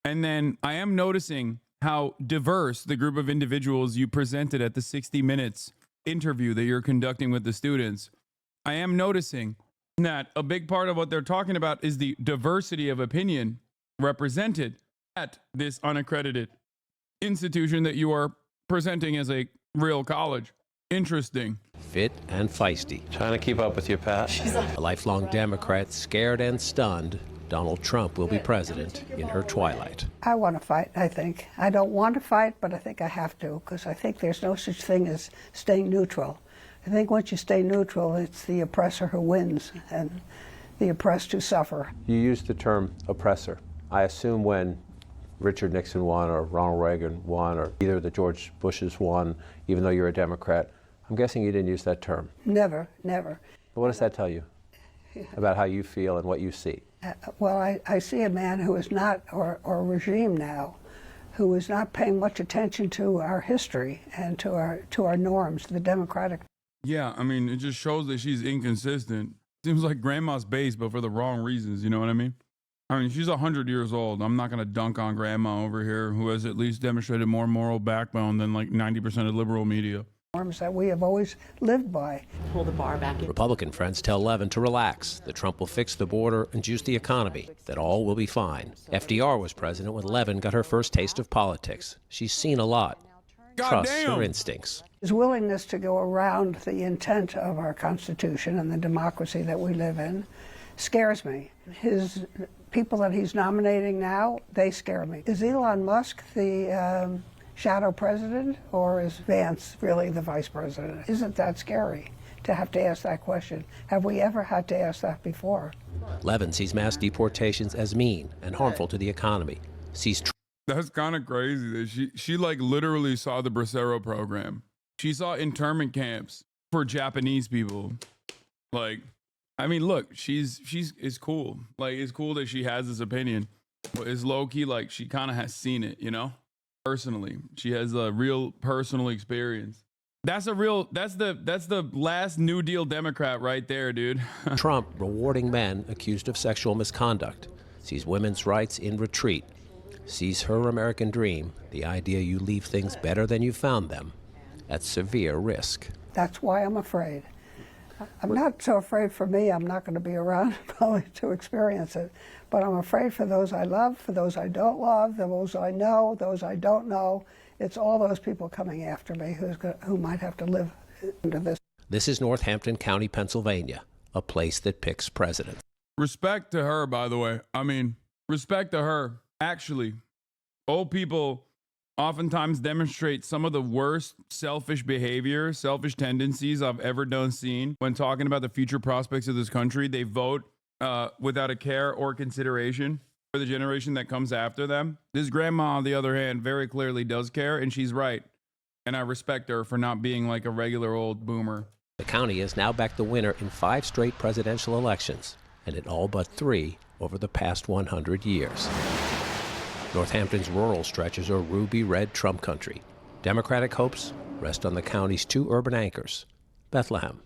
And then I am noticing how diverse the group of individuals you presented at the 60 Minutes interview that you're conducting with the students. I am noticing that a big part of what they're talking about is the diversity of opinion represented at this unaccredited institution that you are presenting as a real college. Interesting. Fit and feisty. Trying to keep up with your Pat. A lifelong Democrat, scared and stunned, Donald Trump will be president in her twilight. I want to fight, I think. I don't want to fight, but I think I have to, because I think there's no such thing as staying neutral. I think once you stay neutral, it's the oppressor who wins and the oppressed who suffer. You used the term oppressor. I assume when Richard Nixon won or Ronald Reagan won or either the George Bushes won, even though you're a Democrat, I'm guessing you didn't use that term. Never, never. But what does that tell you about how you feel and what you see? Well, I see a man who is not, or a regime now, who is not paying much attention to our history and to our norms, the democratic. Yeah, I mean, it just shows that she's inconsistent. Seems like grandma's base, but for the wrong reasons, you know what I mean? I mean, she's 100 years old. I'm not going to dunk on grandma over here, who has at least demonstrated more moral backbone than like 90% of liberal media. Norms that we have always lived by. Pull the bar back in. Republican friends tell Levin to relax, that Trump will fix the border and juice the economy, that all will be fine. FDR was president when Levin got her first taste of politics. She's seen a lot. Trusts her instincts. His willingness to go around the intent of our Constitution and the democracy that we live in scares me. His people that he's nominating now, they scare me. Is Elon Musk the shadow president, or is Vance really the vice president? Isn't that scary to have to ask that question? Have we ever had to ask that before? Levin sees mass deportations as mean and harmful to the economy. That's kind of crazy that she like literally saw the Bracero program. She saw internment camps for Japanese people. Like, I mean, look, it's cool. Like, it's cool that she has this opinion, but it's low key like she kind of has seen it, you know? Personally, she has a real personal experience. That's the last New Deal Democrat right there, dude. Trump rewarding men accused of sexual misconduct, sees women's rights in retreat, sees her American dream, the idea you leave things better than you found them, at severe risk. That's why I'm afraid. I'm not so afraid for me. I'm not going to be around probably to experience it. But I'm afraid for those I love, for those I don't love, those I know, those I don't know. It's all those people coming after me who might have to live into this. This is Northampton County, Pennsylvania, a place that picks presidents. Respect to her, by the way. I mean, respect to her. Actually, old people oftentimes demonstrate some of the worst selfish behavior, selfish tendencies I've ever seen when talking about the future prospects of this country. They vote without a care or consideration for the generation that comes after them. This grandma, on the other hand, very clearly does care, and she's right. And I respect her for not being like a regular old boomer. The county has now backed the winner in 5 straight presidential elections, and in all but 3 over the past 100 years. Northampton's rural stretches are ruby red Trump country. Democratic hopes rest on the county's 2 urban anchors, Bethlehem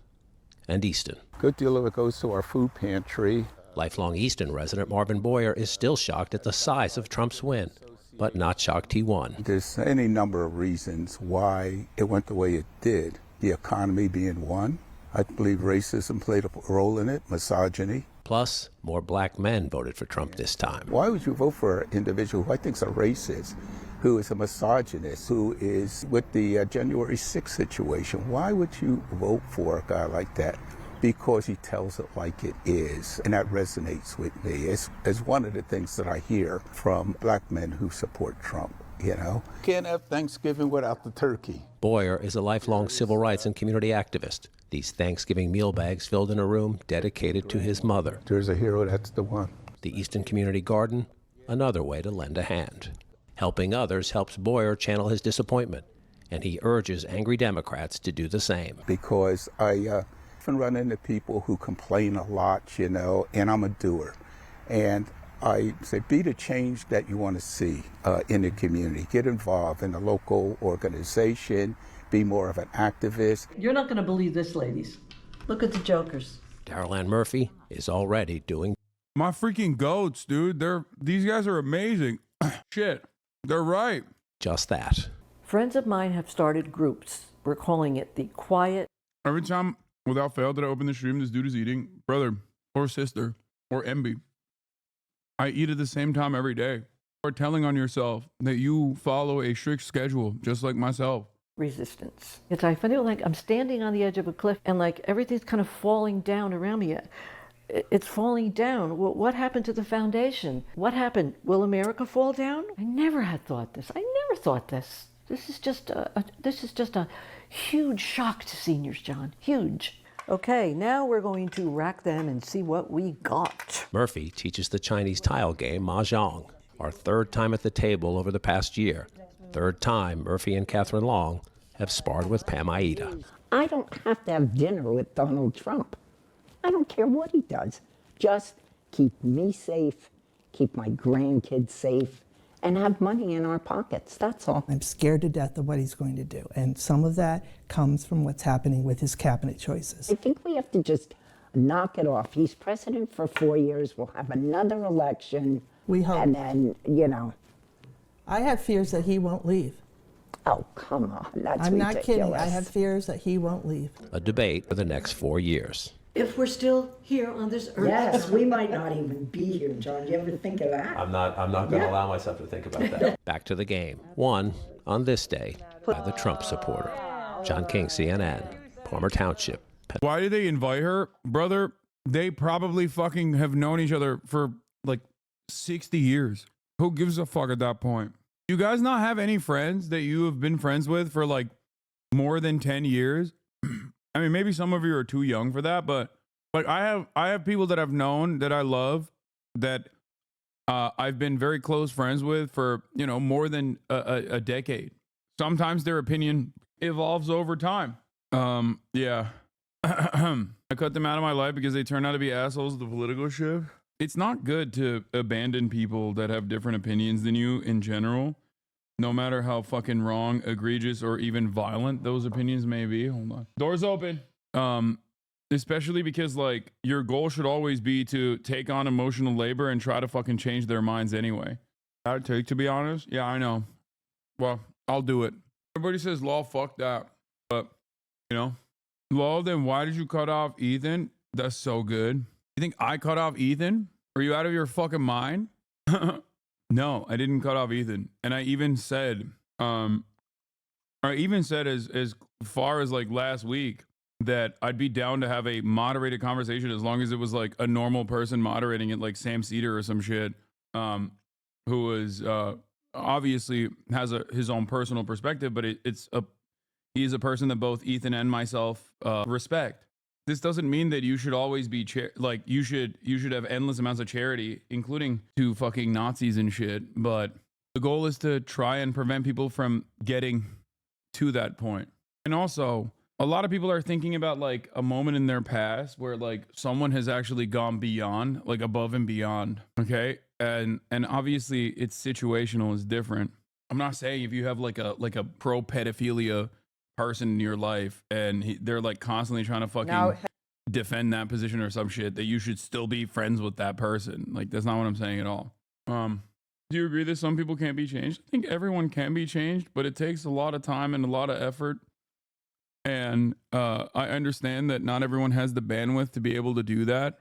and Easton. Good deal of it goes to our food pantry. Lifelong Easton resident Marvin Boyer is still shocked at the size of Trump's win, but not shocked he won. There's any number of reasons why it went the way it did. The economy being one. I believe racism played a role in it, misogyny. Plus, more black men voted for Trump this time. Why would you vote for an individual who I think is a racist, who is a misogynist, who is with the January 6th situation? Why would you vote for a guy like that? Because he tells it like it is, and that resonates with me. It's one of the things that I hear from black men who support Trump, you know? Can't have Thanksgiving without the turkey. Boyer is a lifelong civil rights and community activist. These Thanksgiving meal bags filled in a room dedicated to his mother. There's a hero, that's the one. The Easton Community Garden, another way to lend a hand. Helping others helps Boyer channel his disappointment, and he urges angry Democrats to do the same. Because I often run into people who complain a lot, you know, and I'm a doer. And I say, be the change that you want to see in the community. Get involved in a local organization. Be more of an activist. You're not going to believe this, ladies. Look at the jokers. Darrell Ann Murphy is already doing. My freaking goats, dude. These guys are amazing. Shit, they're right. Just that. Friends of mine have started groups. We're calling it the Quiet. Every time, without fail, that I open the stream, this dude is eating brother or sister or MB. I eat at the same time every day. Or telling on yourself that you follow a strict schedule, just like myself. Resistance. I feel like I'm standing on the edge of a cliff and like everything's kind of falling down around me. It's falling down. Well, what happened to the foundation? What happened? Will America fall down? I never had thought this. I never thought this. This is just a huge shock to seniors, John. Huge. Okay, now we're going to rack them and see what we got. Murphy teaches the Chinese tile game Mahjong, our third time at the table over the past year. Third time Murphy and Catherine Long have sparred with Pam Aida. I don't have to have dinner with Donald Trump. I don't care what he does. Just keep me safe, keep my grandkids safe, and have money in our pockets. That's all. I'm scared to death of what he's going to do. And some of that comes from what's happening with his cabinet choices. I think we have to just knock it off. He's president for 4 years. We'll have another election. We hope. And then, I have fears that he won't leave. Oh, come on. That's I'm ridiculous. not kidding. I have fears that he won't leave. A debate for the next 4 years. If we're still here on this earth. Yes, we might not even be here, John. Do you ever think of that? I'm not going to allow myself to think about that. Back to the game. Won on this day by the Trump supporter. John King, CNN, Palmer Township. Why did they invite her? Brother, they probably fucking have known each other for like 60 years. Who gives a fuck at that point? You guys not have any friends that you have been friends with for like more than 10 years? I mean, maybe some of you are too young for that, but like I have people that I've known that I love that I've been very close friends with for, more than a decade. Sometimes their opinion evolves over time. Yeah. I cut them out of my life because they turned out to be assholes of the political shit. It's not good to abandon people that have different opinions than you in general, no matter how fucking wrong, egregious, or even violent those opinions may be. Hold on. Doors open. Especially because like your goal should always be to take on emotional labor and try to fucking change their minds anyway. I'd take, to be honest. Yeah, I know. Well, I'll do it. Everybody says, law, fuck that. But, law, then why did you cut off Ethan? That's so good. You think I cut off Ethan? Are you out of your fucking mind? No, I didn't cut off Ethan. And I even said, as far as like last week that I'd be down to have a moderated conversation as long as it was like a normal person moderating it, like Sam Cedar or some shit, who is obviously has his own personal perspective, but he's a person that both Ethan and myself respect. This doesn't mean that you should always be you should have endless amounts of charity, including to fucking Nazis and shit. But the goal is to try and prevent people from getting to that point. And also, a lot of people are thinking about like a moment in their past where like someone has actually gone beyond, like above and beyond. Okay, and obviously it's situational, is different. I'm not saying if you have like a pro pedophilia person in your life and they're like constantly trying to fucking defend that position or some shit, that you should still be friends with that person. Like, that's not what I'm saying at all. Do you agree that some people can't be changed? I think everyone can be changed, but it takes a lot of time and a lot of effort. And I understand that not everyone has the bandwidth to be able to do that.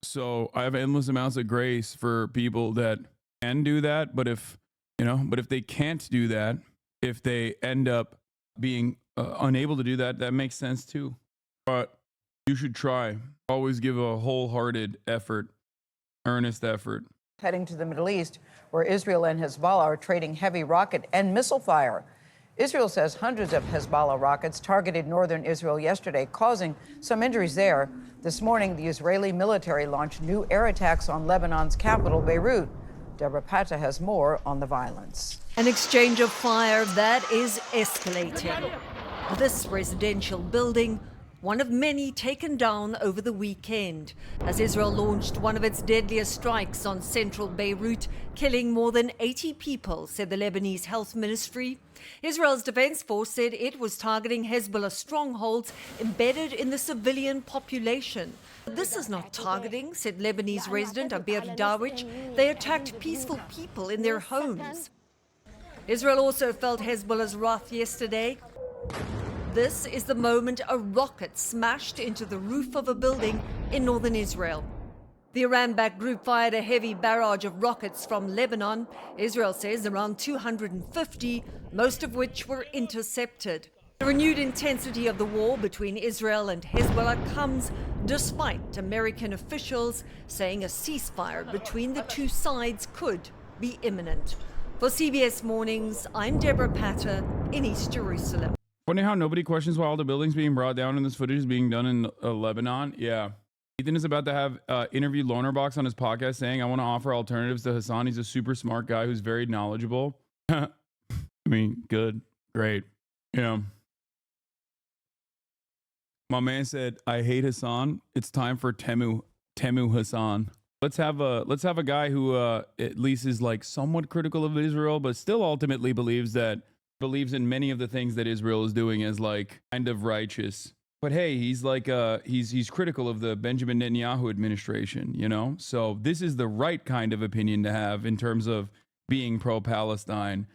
So I have endless amounts of grace for people that can do that. But if they can't do that, if they end up being unable to do that, that makes sense too. But you should try. Always give a wholehearted effort, earnest effort. Heading to the Middle East, where Israel and Hezbollah are trading heavy rocket and missile fire. Israel says hundreds of Hezbollah rockets targeted northern Israel yesterday, causing some injuries there. This morning, the Israeli military launched new air attacks on Lebanon's capital, Beirut. Deborah Patta has more on the violence. An exchange of fire that is escalating. This residential building, one of many taken down over the weekend, as Israel launched one of its deadliest strikes on central Beirut, killing more than 80 people, said the Lebanese health ministry. Israel's defense force said it was targeting Hezbollah strongholds embedded in the civilian population. This is not targeting, said Lebanese resident Abir Dawich. They attacked peaceful people in their homes. Israel also felt Hezbollah's wrath yesterday. This is the moment a rocket smashed into the roof of a building in northern Israel. The Iran-backed group fired a heavy barrage of rockets from Lebanon. Israel says around 250, most of which were intercepted. The renewed intensity of the war between Israel and Hezbollah comes despite American officials saying a ceasefire between the two sides could be imminent. For CBS Mornings, I'm Deborah Patter in East Jerusalem. Funny how nobody questions why all the buildings being brought down and this footage is being done in Lebanon. Yeah. Ethan is about to have interview Loner Box on his podcast saying, I want to offer alternatives to Hassan. He's a super smart guy who's very knowledgeable. I mean, good. Great. Yeah. My man said, I hate Hassan. It's time for Temu Hassan. Let's have a guy who at least is like somewhat critical of Israel, but still ultimately believes in many of the things that Israel is doing as like kind of righteous. But hey, he's like he's critical of the Benjamin Netanyahu administration, you know? So this is the right kind of opinion to have in terms of being pro-Palestine.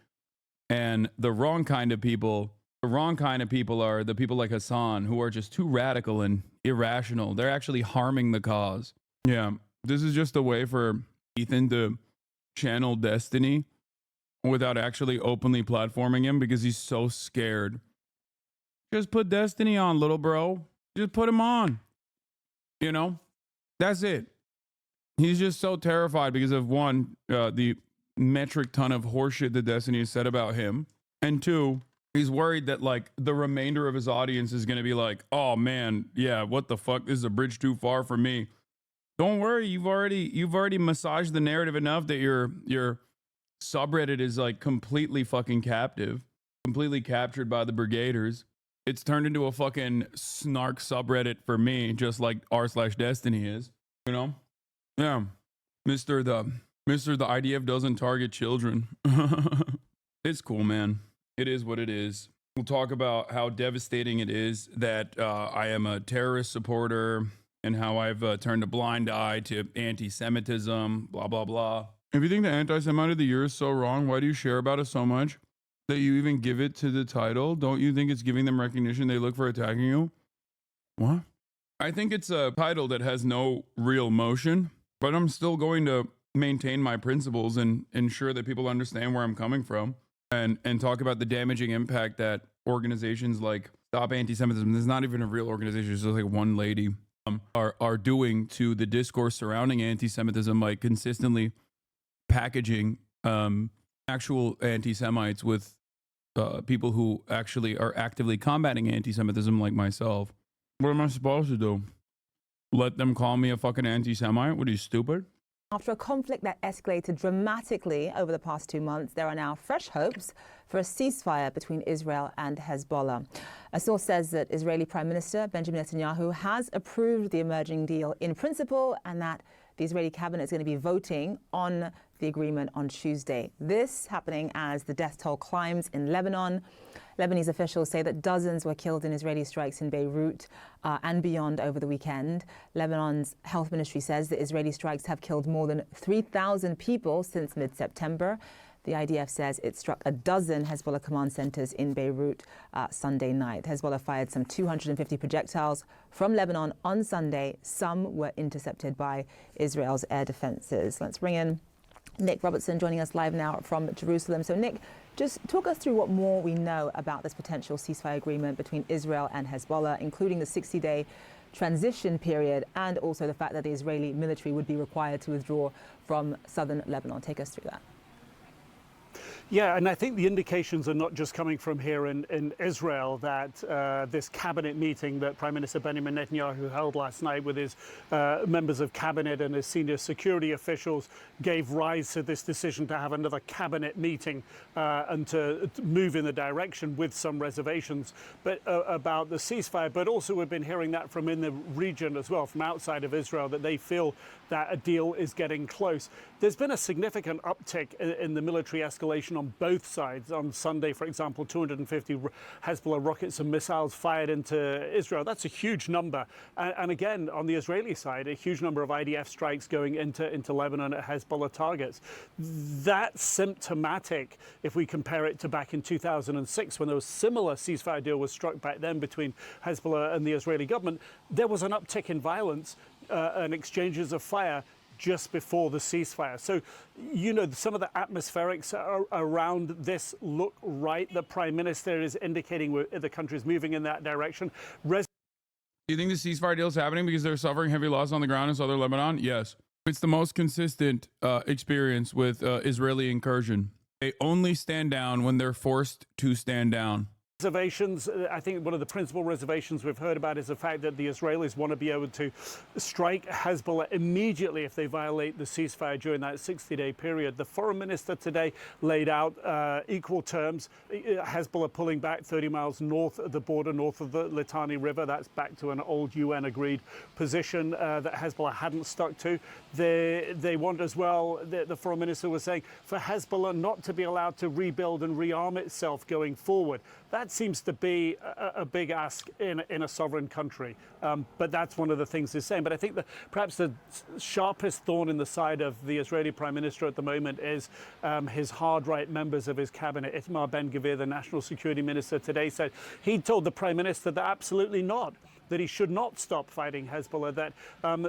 And the wrong kind of people are the people like Hassan who are just too radical and irrational. They're actually harming the cause. Yeah. This is just a way for Ethan to channel destiny without actually openly platforming him because he's so scared. Just put destiny on, little bro. Just put him on. You know? That's it. He's just so terrified because of one, the metric ton of horseshit that Destiny has said about him. And two, he's worried that like the remainder of his audience is going to be like, oh man, yeah, what the fuck? This is a bridge too far for me. Don't worry, you've already massaged the narrative enough that your subreddit is like completely fucking captive, completely captured by the brigaders. It's turned into a fucking snark subreddit for me, just like r/Destiny is, you know? Yeah. Mr. The IDF doesn't target children. It's cool, man. It is what it is. We'll talk about how devastating it is that I am a terrorist supporter and how I've turned a blind eye to anti-Semitism, blah, blah, blah. If you think the anti-Semite of the year is so wrong, why do you share about it so much that you even give it to the title? Don't you think it's giving them recognition they look for attacking you? What? I think it's a title that has no real motion, but I'm still going to maintain my principles and ensure that people understand where I'm coming from and talk about the damaging impact that organizations like Stop Anti-Semitism, there's not even a real organization, it's just like one lady, are doing to the discourse surrounding anti-Semitism by consistently packaging actual anti-Semites with people who actually are actively combating anti-Semitism like myself. What am I supposed to do? Let them call me a fucking anti-Semite? What, are you stupid? After a conflict that escalated dramatically over the past 2 months, there are now fresh hopes for a ceasefire between Israel and Hezbollah. A source says that Israeli Prime Minister Benjamin Netanyahu has approved the emerging deal in principle and that the Israeli cabinet is going to be voting on the agreement on Tuesday. This happening as the death toll climbs in Lebanon. Lebanese officials say that dozens were killed in Israeli strikes in Beirut and beyond over the weekend. Lebanon's health ministry says that Israeli strikes have killed more than 3,000 people since mid-September. The IDF says it struck a dozen Hezbollah command centers in Beirut Sunday night. Hezbollah fired some 250 projectiles from Lebanon on Sunday. Some were intercepted by Israel's air defenses. Let's bring in Nick Robertson joining us live now from Jerusalem. So Nick, just talk us through what more we know about this potential ceasefire agreement between Israel and Hezbollah, including the 60-day transition period and also the fact that the Israeli military would be required to withdraw from southern Lebanon. Take us through that. Yeah, and I think the indications are not just coming from here in Israel that this cabinet meeting that Prime Minister Benjamin Netanyahu held last night with his members of cabinet and his senior security officials gave rise to this decision to have another cabinet meeting and to move in the direction with some reservations but about the ceasefire. But also we've been hearing that from in the region as well, from outside of Israel, that they feel that a deal is getting close. There's been a significant uptick in the military escalation on both sides. On Sunday, for example, 250 Hezbollah rockets and missiles fired into Israel. That's a huge number. And again, on the Israeli side, a huge number of IDF strikes going into Lebanon at Hezbollah targets. That's symptomatic if we compare it to back in 2006 when there was a similar ceasefire deal was struck back then between Hezbollah and the Israeli government. There was an uptick in violence. and exchanges of fire just before the ceasefire. So, you know, some of the atmospherics around this look right. The Prime Minister is indicating the country is moving in that direction. Do you think the ceasefire deal is happening because they're suffering heavy loss on the ground in southern Lebanon? Yes. It's the most consistent experience with Israeli incursion. They only stand down when they're forced to stand down. Reservations. I think one of the principal reservations we've heard about is the fact that the Israelis want to be able to strike Hezbollah immediately if they violate the ceasefire during that 60-day period. The foreign minister today laid out equal terms. Hezbollah pulling back 30 miles north of the border, north of the Litani River. That's back to an old UN-agreed position that Hezbollah hadn't stuck to. They want as well, the foreign minister was saying, for Hezbollah not to be allowed to rebuild and rearm itself going forward. That seems to be a big ask in a sovereign country. But that's one of the things they're saying. But I think that perhaps the sharpest thorn in the side of the Israeli Prime Minister at the moment is his hard right members of his cabinet. Itamar Ben-Gvir, the National Security Minister, today said he told the Prime Minister that absolutely not, that he should not stop fighting Hezbollah, that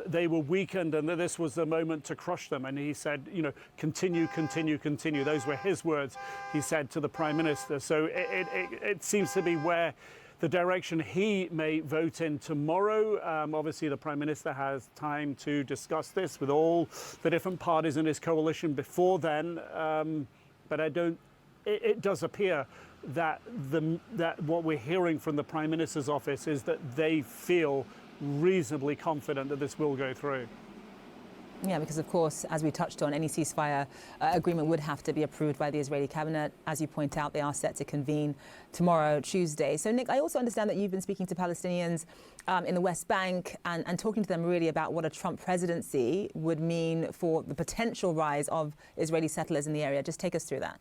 they were weakened and that this was the moment to crush them. And he said, you know, continue, continue, continue. Those were his words, he said to the Prime Minister. So it seems to be where the direction he may vote in tomorrow. Obviously, the Prime Minister has time to discuss this with all the different parties in his coalition before then. But it does appear that what we're hearing from the Prime Minister's office is that they feel reasonably confident that this will go through. Yeah, because of course, as we touched on, any ceasefire agreement would have to be approved by the Israeli cabinet. As you point out, they are set to convene tomorrow, Tuesday. So, Nick, I also understand that you've been speaking to Palestinians in the West Bank and talking to them really about what a Trump presidency would mean for the potential rise of Israeli settlers in the area. Just take us through that.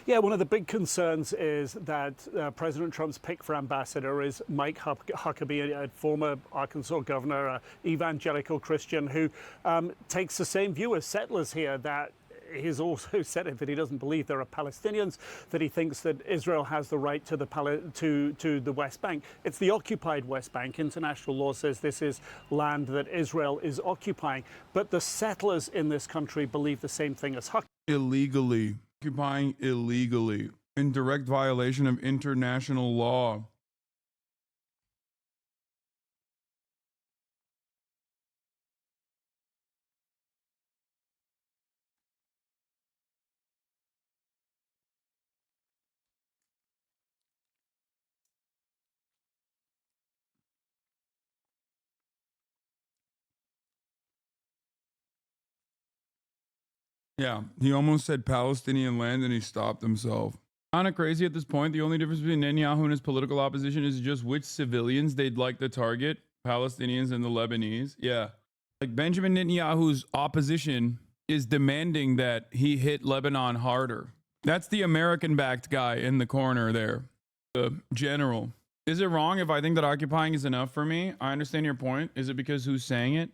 Yeah, one of the big concerns is that President Trump's pick for ambassador is Mike Huckabee, a former Arkansas governor, an evangelical Christian who takes the same view as settlers here, that he's also said it, that he doesn't believe there are Palestinians, that he thinks that Israel has the right to the West Bank. It's the occupied West Bank. International law says this is land that Israel is occupying. But the settlers in this country believe the same thing as Huckabee. Illegally. Occupying illegally in direct violation of international law. Yeah, he almost said Palestinian land and he stopped himself. Kind of crazy at this point. The only difference between Netanyahu and his political opposition is just which civilians they'd like to target, Palestinians and the Lebanese. Yeah. Like Benjamin Netanyahu's opposition is demanding that he hit Lebanon harder. That's the American-backed guy in the corner there, the general. Is it wrong if I think that occupying is enough for me? I understand your point. Is it because who's saying it?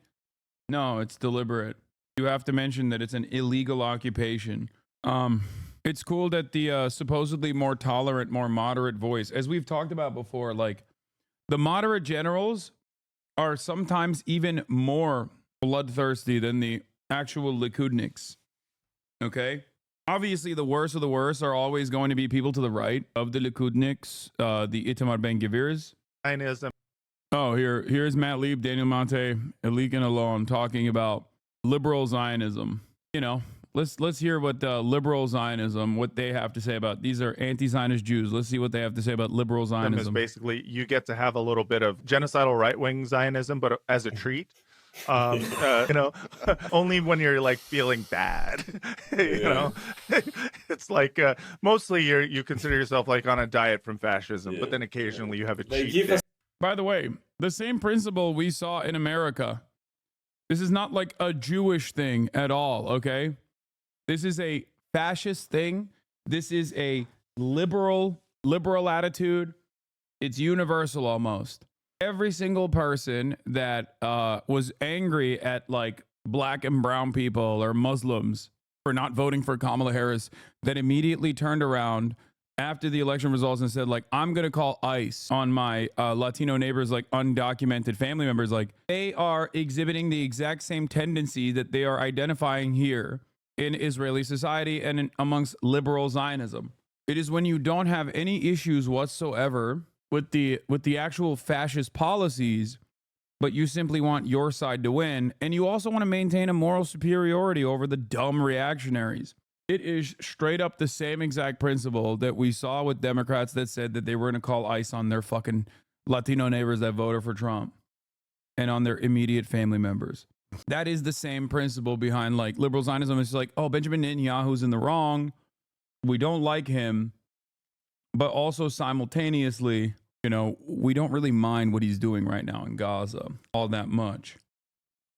No, it's deliberate. You have to mention that it's an illegal occupation. It's cool that the supposedly more tolerant, more moderate voice, as we've talked about before, like the moderate generals are sometimes even more bloodthirsty than the actual Likudniks. Okay? Obviously, the worst of the worst are always going to be people to the right of the Likudniks, the Itamar Ben-Gvirs. Oh, here's Matt Lieb, Daniel Monte, Elik and Alon talking about liberal Zionism. You know, let's hear what liberal Zionism, what they have to say about, these are anti-Zionist Jews. Let's see what they have to say about liberal Zionism. Is basically you get to have a little bit of genocidal right-wing Zionism, but as a treat. You know, only when you're like feeling bad. You know, it's like mostly you consider yourself like on a diet from fascism, but then occasionally you have a cheat day. By the way, the same principle we saw in America. This is not like a Jewish thing at all, okay? This is a fascist thing. This is a liberal attitude. It's universal almost. Every single person that was angry at like black and brown people or Muslims for not voting for Kamala Harris, that immediately turned around after the election results and said, like, I'm going to call ICE on my Latino neighbors, like undocumented family members. Like, they are exhibiting the exact same tendency that they are identifying here in Israeli society and amongst liberal Zionism. It is when you don't have any issues whatsoever with the actual fascist policies, but you simply want your side to win, and you also want to maintain a moral superiority over the dumb reactionaries. It is straight up the same exact principle that we saw with Democrats that said that they were going to call ICE on their fucking Latino neighbors that voted for Trump and on their immediate family members. That is the same principle behind like liberal Zionism. It's like, oh, Benjamin Netanyahu's in the wrong. We don't like him. But also simultaneously, you know, we don't really mind what he's doing right now in Gaza all that much.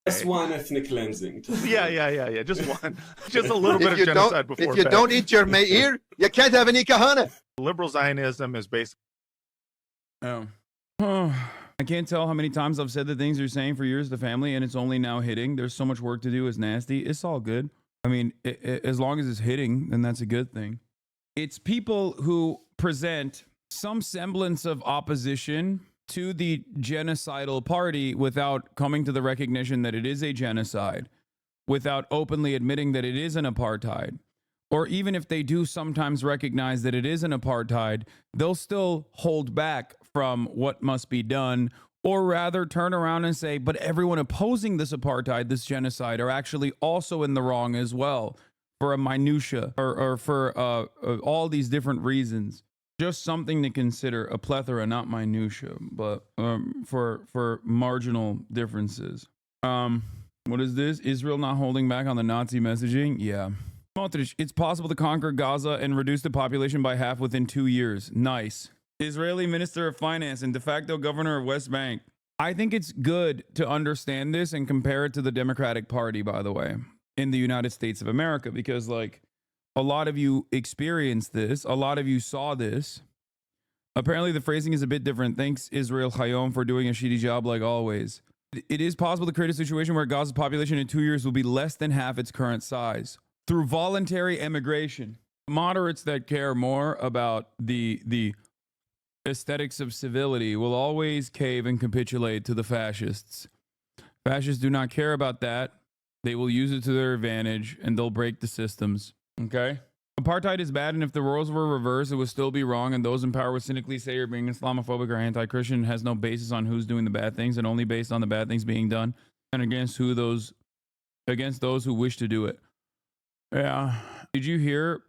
Just one ethnic cleansing. Yeah. Just one. Just a little bit of genocide before. If you don't eat your meir, you can't have any kahana. Liberal Zionism is based. Oh. I can't tell how many times I've said the things you're saying for years to family, and it's only now hitting. There's so much work to do. It's nasty. It's all good. I mean, as long as it's hitting, then that's a good thing. It's people who present some semblance of opposition to the genocidal party without coming to the recognition that it is a genocide, without openly admitting that it is an apartheid. Or even if they do sometimes recognize that it is an apartheid, they'll still hold back from what must be done, or rather turn around and say, but everyone opposing this apartheid, this genocide, are actually also in the wrong as well for a minutia or for all these different reasons. Just something to consider, a plethora, not minutia, but for marginal differences. What is this? Israel not holding back on the Nazi messaging? Yeah. It's possible to conquer Gaza and reduce the population by half within 2 years. Nice. Israeli Minister of Finance and de facto governor of West Bank. I think it's good to understand this and compare it to the Democratic Party, by the way, in the United States of America, because like a lot of you experienced this. A lot of you saw this. Apparently the phrasing is a bit different. Thanks, Israel Hayom, for doing a shitty job like always. It is possible to create a situation where Gaza's population in 2 years will be less than half its current size through voluntary immigration. Moderates that care more about the aesthetics of civility will always cave and capitulate to the fascists. Fascists do not care about that. They will use it to their advantage, and they'll break the systems. Okay? Apartheid is bad, and if the roles were reversed, it would still be wrong, and those in power would cynically say you're being Islamophobic or anti-Christian. It has no basis on who's doing the bad things, and only based on the bad things being done, and against those who wish to do it. Yeah. Did you hear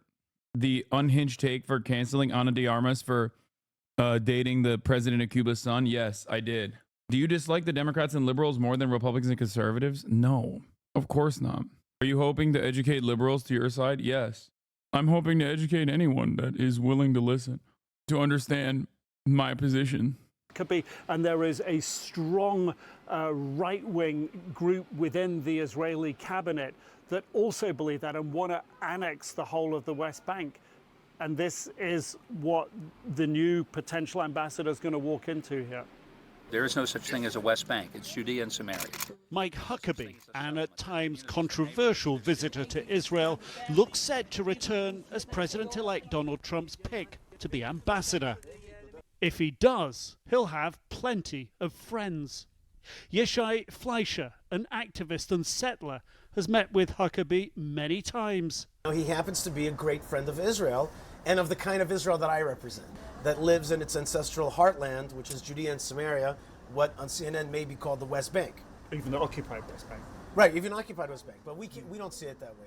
the unhinged take for canceling Ana de Armas for dating the president of Cuba's son? Yes, I did. Do you dislike the Democrats and liberals more than Republicans and conservatives? No, of course not. Are you hoping to educate liberals to your side? Yes. I'm hoping to educate anyone that is willing to listen, to understand my position. Could be, and there is a strong right-wing group within the Israeli cabinet that also believe that and want to annex the whole of the West Bank. And this is what the new potential ambassador is going to walk into here. There is no such thing as a West Bank. It's Judea and Samaria. Mike Huckabee, an at times controversial visitor to Israel, looks set to return as President-elect Donald Trump's pick to be ambassador. If he does, he'll have plenty of friends. Yeshai Fleischer, an activist and settler, has met with Huckabee many times. He happens to be a great friend of Israel and of the kind of Israel that I represent, that lives in its ancestral heartland, which is Judea and Samaria, what on CNN may be called the West Bank. Even the occupied West Bank. Right, even occupied West Bank, but we don't see it that way.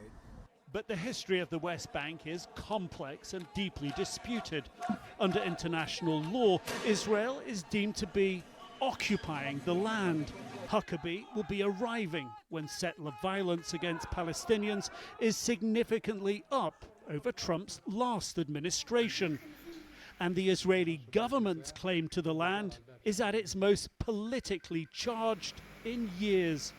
But the history of the West Bank is complex and deeply disputed. Under international law, Israel is deemed to be occupying the land. Huckabee will be arriving when settler violence against Palestinians is significantly up over Trump's last administration. And the Israeli government's claim to the land is at its most politically charged in years.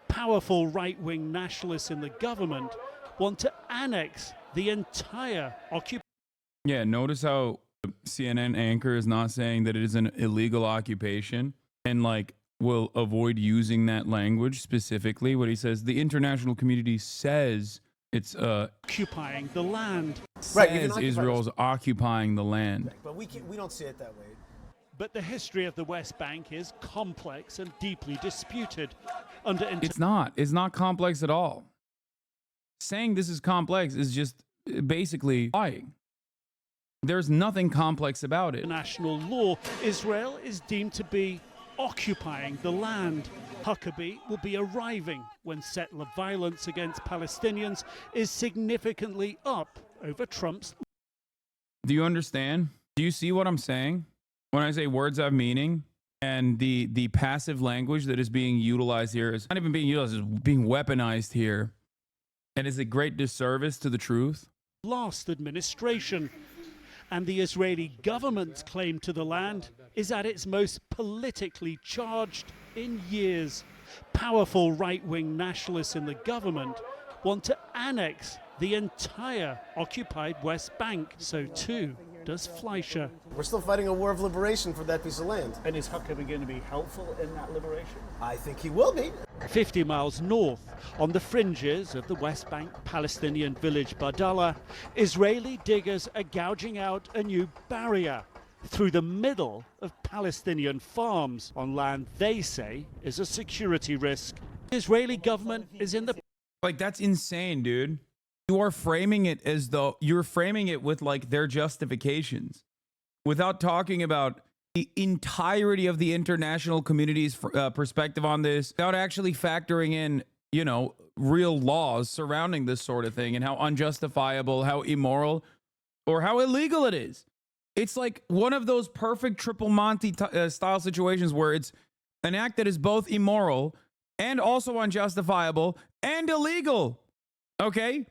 Powerful right-wing nationalists in the government want to annex the entire occupation. Yeah, notice how the CNN anchor is not saying that it is an illegal occupation and like will avoid using that language specifically. What he says, the international community says It's occupying the land. says Israel's occupying the land. But we don't see it that way. But the history of the West Bank is complex and deeply disputed. It's not complex at all. Saying this is complex is just basically lying. There's nothing complex about it. International law, Israel is deemed to be occupying the land. Huckabee will be arriving when settler violence against Palestinians is significantly up over Trump's. Do you understand? Do you see what I'm saying? When I say words have meaning, and the passive language that is being utilized here is not even being utilized, it's being weaponized here, and is a great disservice to the truth. Last administration. And the Israeli government's claim to the land is at its most politically charged in years. Powerful right-wing nationalists in the government want to annex the entire occupied West Bank. So too does Fleischer. We're still fighting a war of liberation for that piece of land. And is Huckabee going to be helpful in that liberation? I think he will be. 50 miles north, on the fringes of the West Bank Palestinian village Badala, Israeli diggers are gouging out a new barrier through the middle of Palestinian farms on land they say is a security risk. The Israeli government is in the... Like, that's insane, dude. You are framing it as though you're framing it with like their justifications without talking about the entirety of the international community's perspective on this, without actually factoring in, you know, real laws surrounding this sort of thing and how unjustifiable, how immoral, or how illegal it is. It's like one of those perfect triple Monty style situations where it's an act that is both immoral and also unjustifiable and illegal. Okay?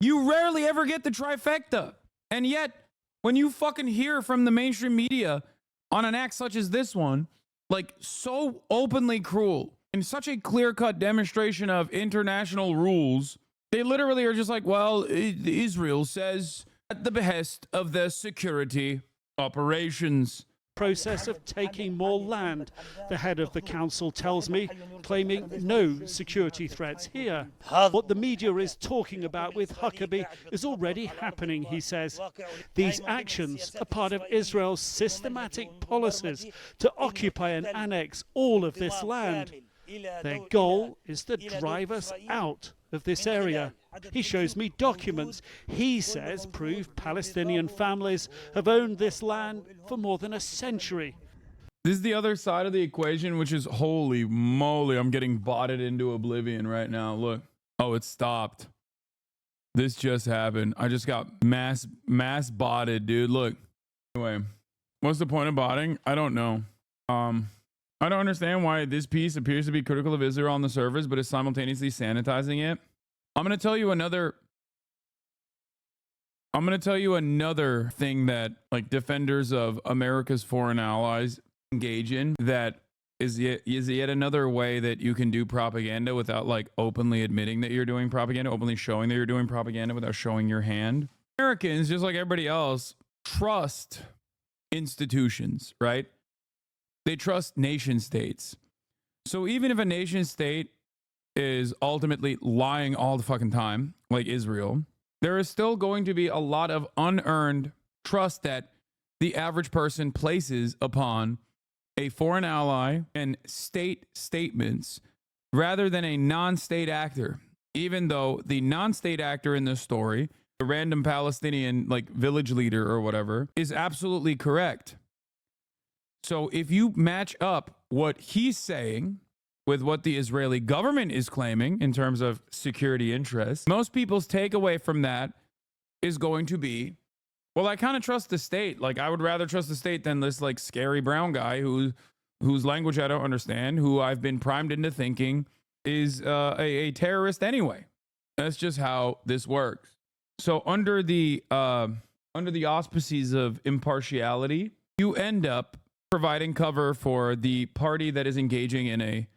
You rarely ever get the trifecta. And yet, when you fucking hear from the mainstream media on an act such as this one, like so openly cruel and such a clear-cut demonstration of international rules, they literally are just like, well, Israel says at the behest of their security operations. Process of taking more land, the head of the council tells me, claiming no security threats here. What the media is talking about with Huckabee is already happening, he says. These actions are part of Israel's systematic policies to occupy and annex all of this land. Their goal is to drive us out of this area. He shows me documents he says prove Palestinian families have owned this land for more than a century. This is the other side of the equation, which is holy moly, I'm getting botted into oblivion right now. Look. Oh, it stopped. This just happened. I just got mass botted, dude. Look. Anyway, what's the point of botting? I don't know. I don't understand why this piece appears to be critical of Israel on the surface, but is simultaneously sanitizing it. I'm going to tell you another thing that like defenders of America's foreign allies engage in that is yet another way that you can do propaganda without like openly admitting that you're doing propaganda, openly showing that you're doing propaganda without showing your hand. Americans, just like everybody else, trust institutions, right? They trust nation states. So even if a nation state is ultimately lying all the fucking time, like Israel, there is still going to be a lot of unearned trust that the average person places upon a foreign ally and state statements rather than a non-state actor. Even though the non-state actor in this story, a random Palestinian like village leader or whatever, is absolutely correct. So if you match up what he's saying with what the Israeli government is claiming in terms of security interests, most people's takeaway from that is going to be, well, I kind of trust the state. Like, I would rather trust the state than this like scary brown guy whose language I don't understand, who I've been primed into thinking is a terrorist anyway. That's just how this works. So under the auspices of impartiality, you end up providing cover for the party that is engaging in a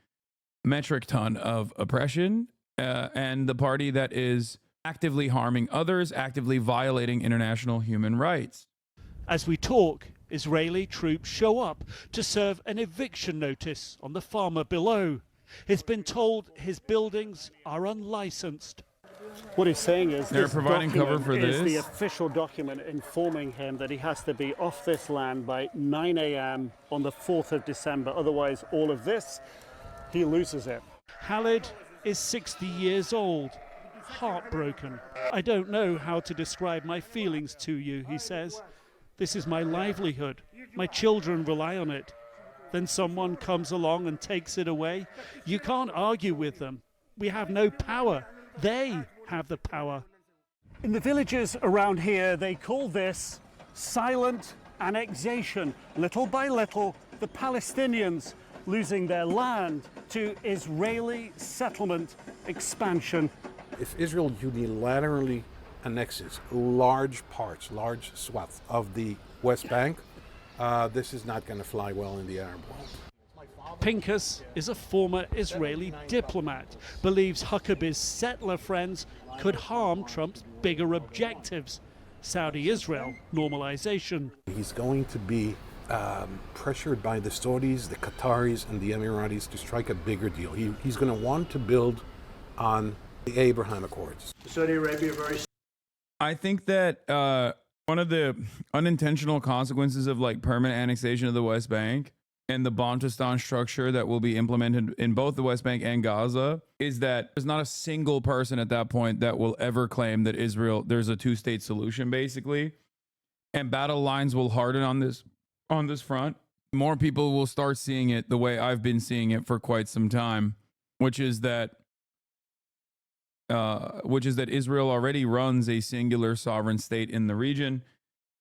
metric ton of oppression and the party that is actively harming others, actively violating international human rights. As we talk, Israeli troops show up to serve an eviction notice on the farmer below. He's been told his buildings are unlicensed. What he's saying is they're this providing cover for document is this. the official document informing him that he has to be off this land by 9 a.m. on the 4th of December. Otherwise, all of this, he loses it. Khalid is 60 years old, heartbroken. I don't know how to describe my feelings to you, he says. This is my livelihood. My children rely on it. Then someone comes along and takes it away. You can't argue with them. We have no power. They have the power. In the villages around here, they call this silent annexation. Little by little, the Palestinians losing their land to Israeli settlement expansion. If Israel unilaterally annexes large parts, large swaths of the West Bank, this is not going to fly well in the Arab world. Pincus is a former Israeli diplomat, believes Huckabee's settler friends could harm Trump's bigger objectives, Saudi-Israel normalization. He's going to be pressured by the Saudis, the Qataris, and the Emiratis to strike a bigger deal. He's going to want to build on the Abraham Accords. Saudi Arabia very. I think that one of the unintentional consequences of like permanent annexation of the West Bank and the Bantustan structure that will be implemented in both the West Bank and Gaza is that there's not a single person at that point that will ever claim that there's a two-state solution, basically. And battle lines will harden on this front. More people will start seeing it the way I've been seeing it for quite some time, which is that Israel already runs a singular sovereign state in the region.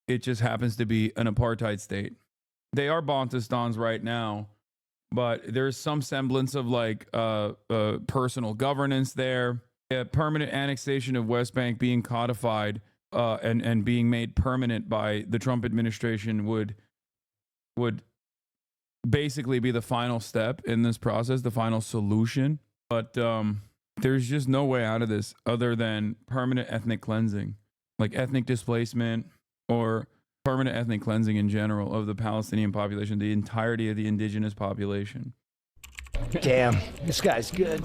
It just happens to be an apartheid state. They are Bantustans right now, but there's some semblance of like personal governance there. A permanent annexation of West Bank being codified and being made permanent by the Trump administration would basically be the final step in this process, the final solution. But there's just no way out of this other than permanent ethnic cleansing, like ethnic displacement or permanent ethnic cleansing in general of the Palestinian population, the entirety of the indigenous population. Damn, this guy's good.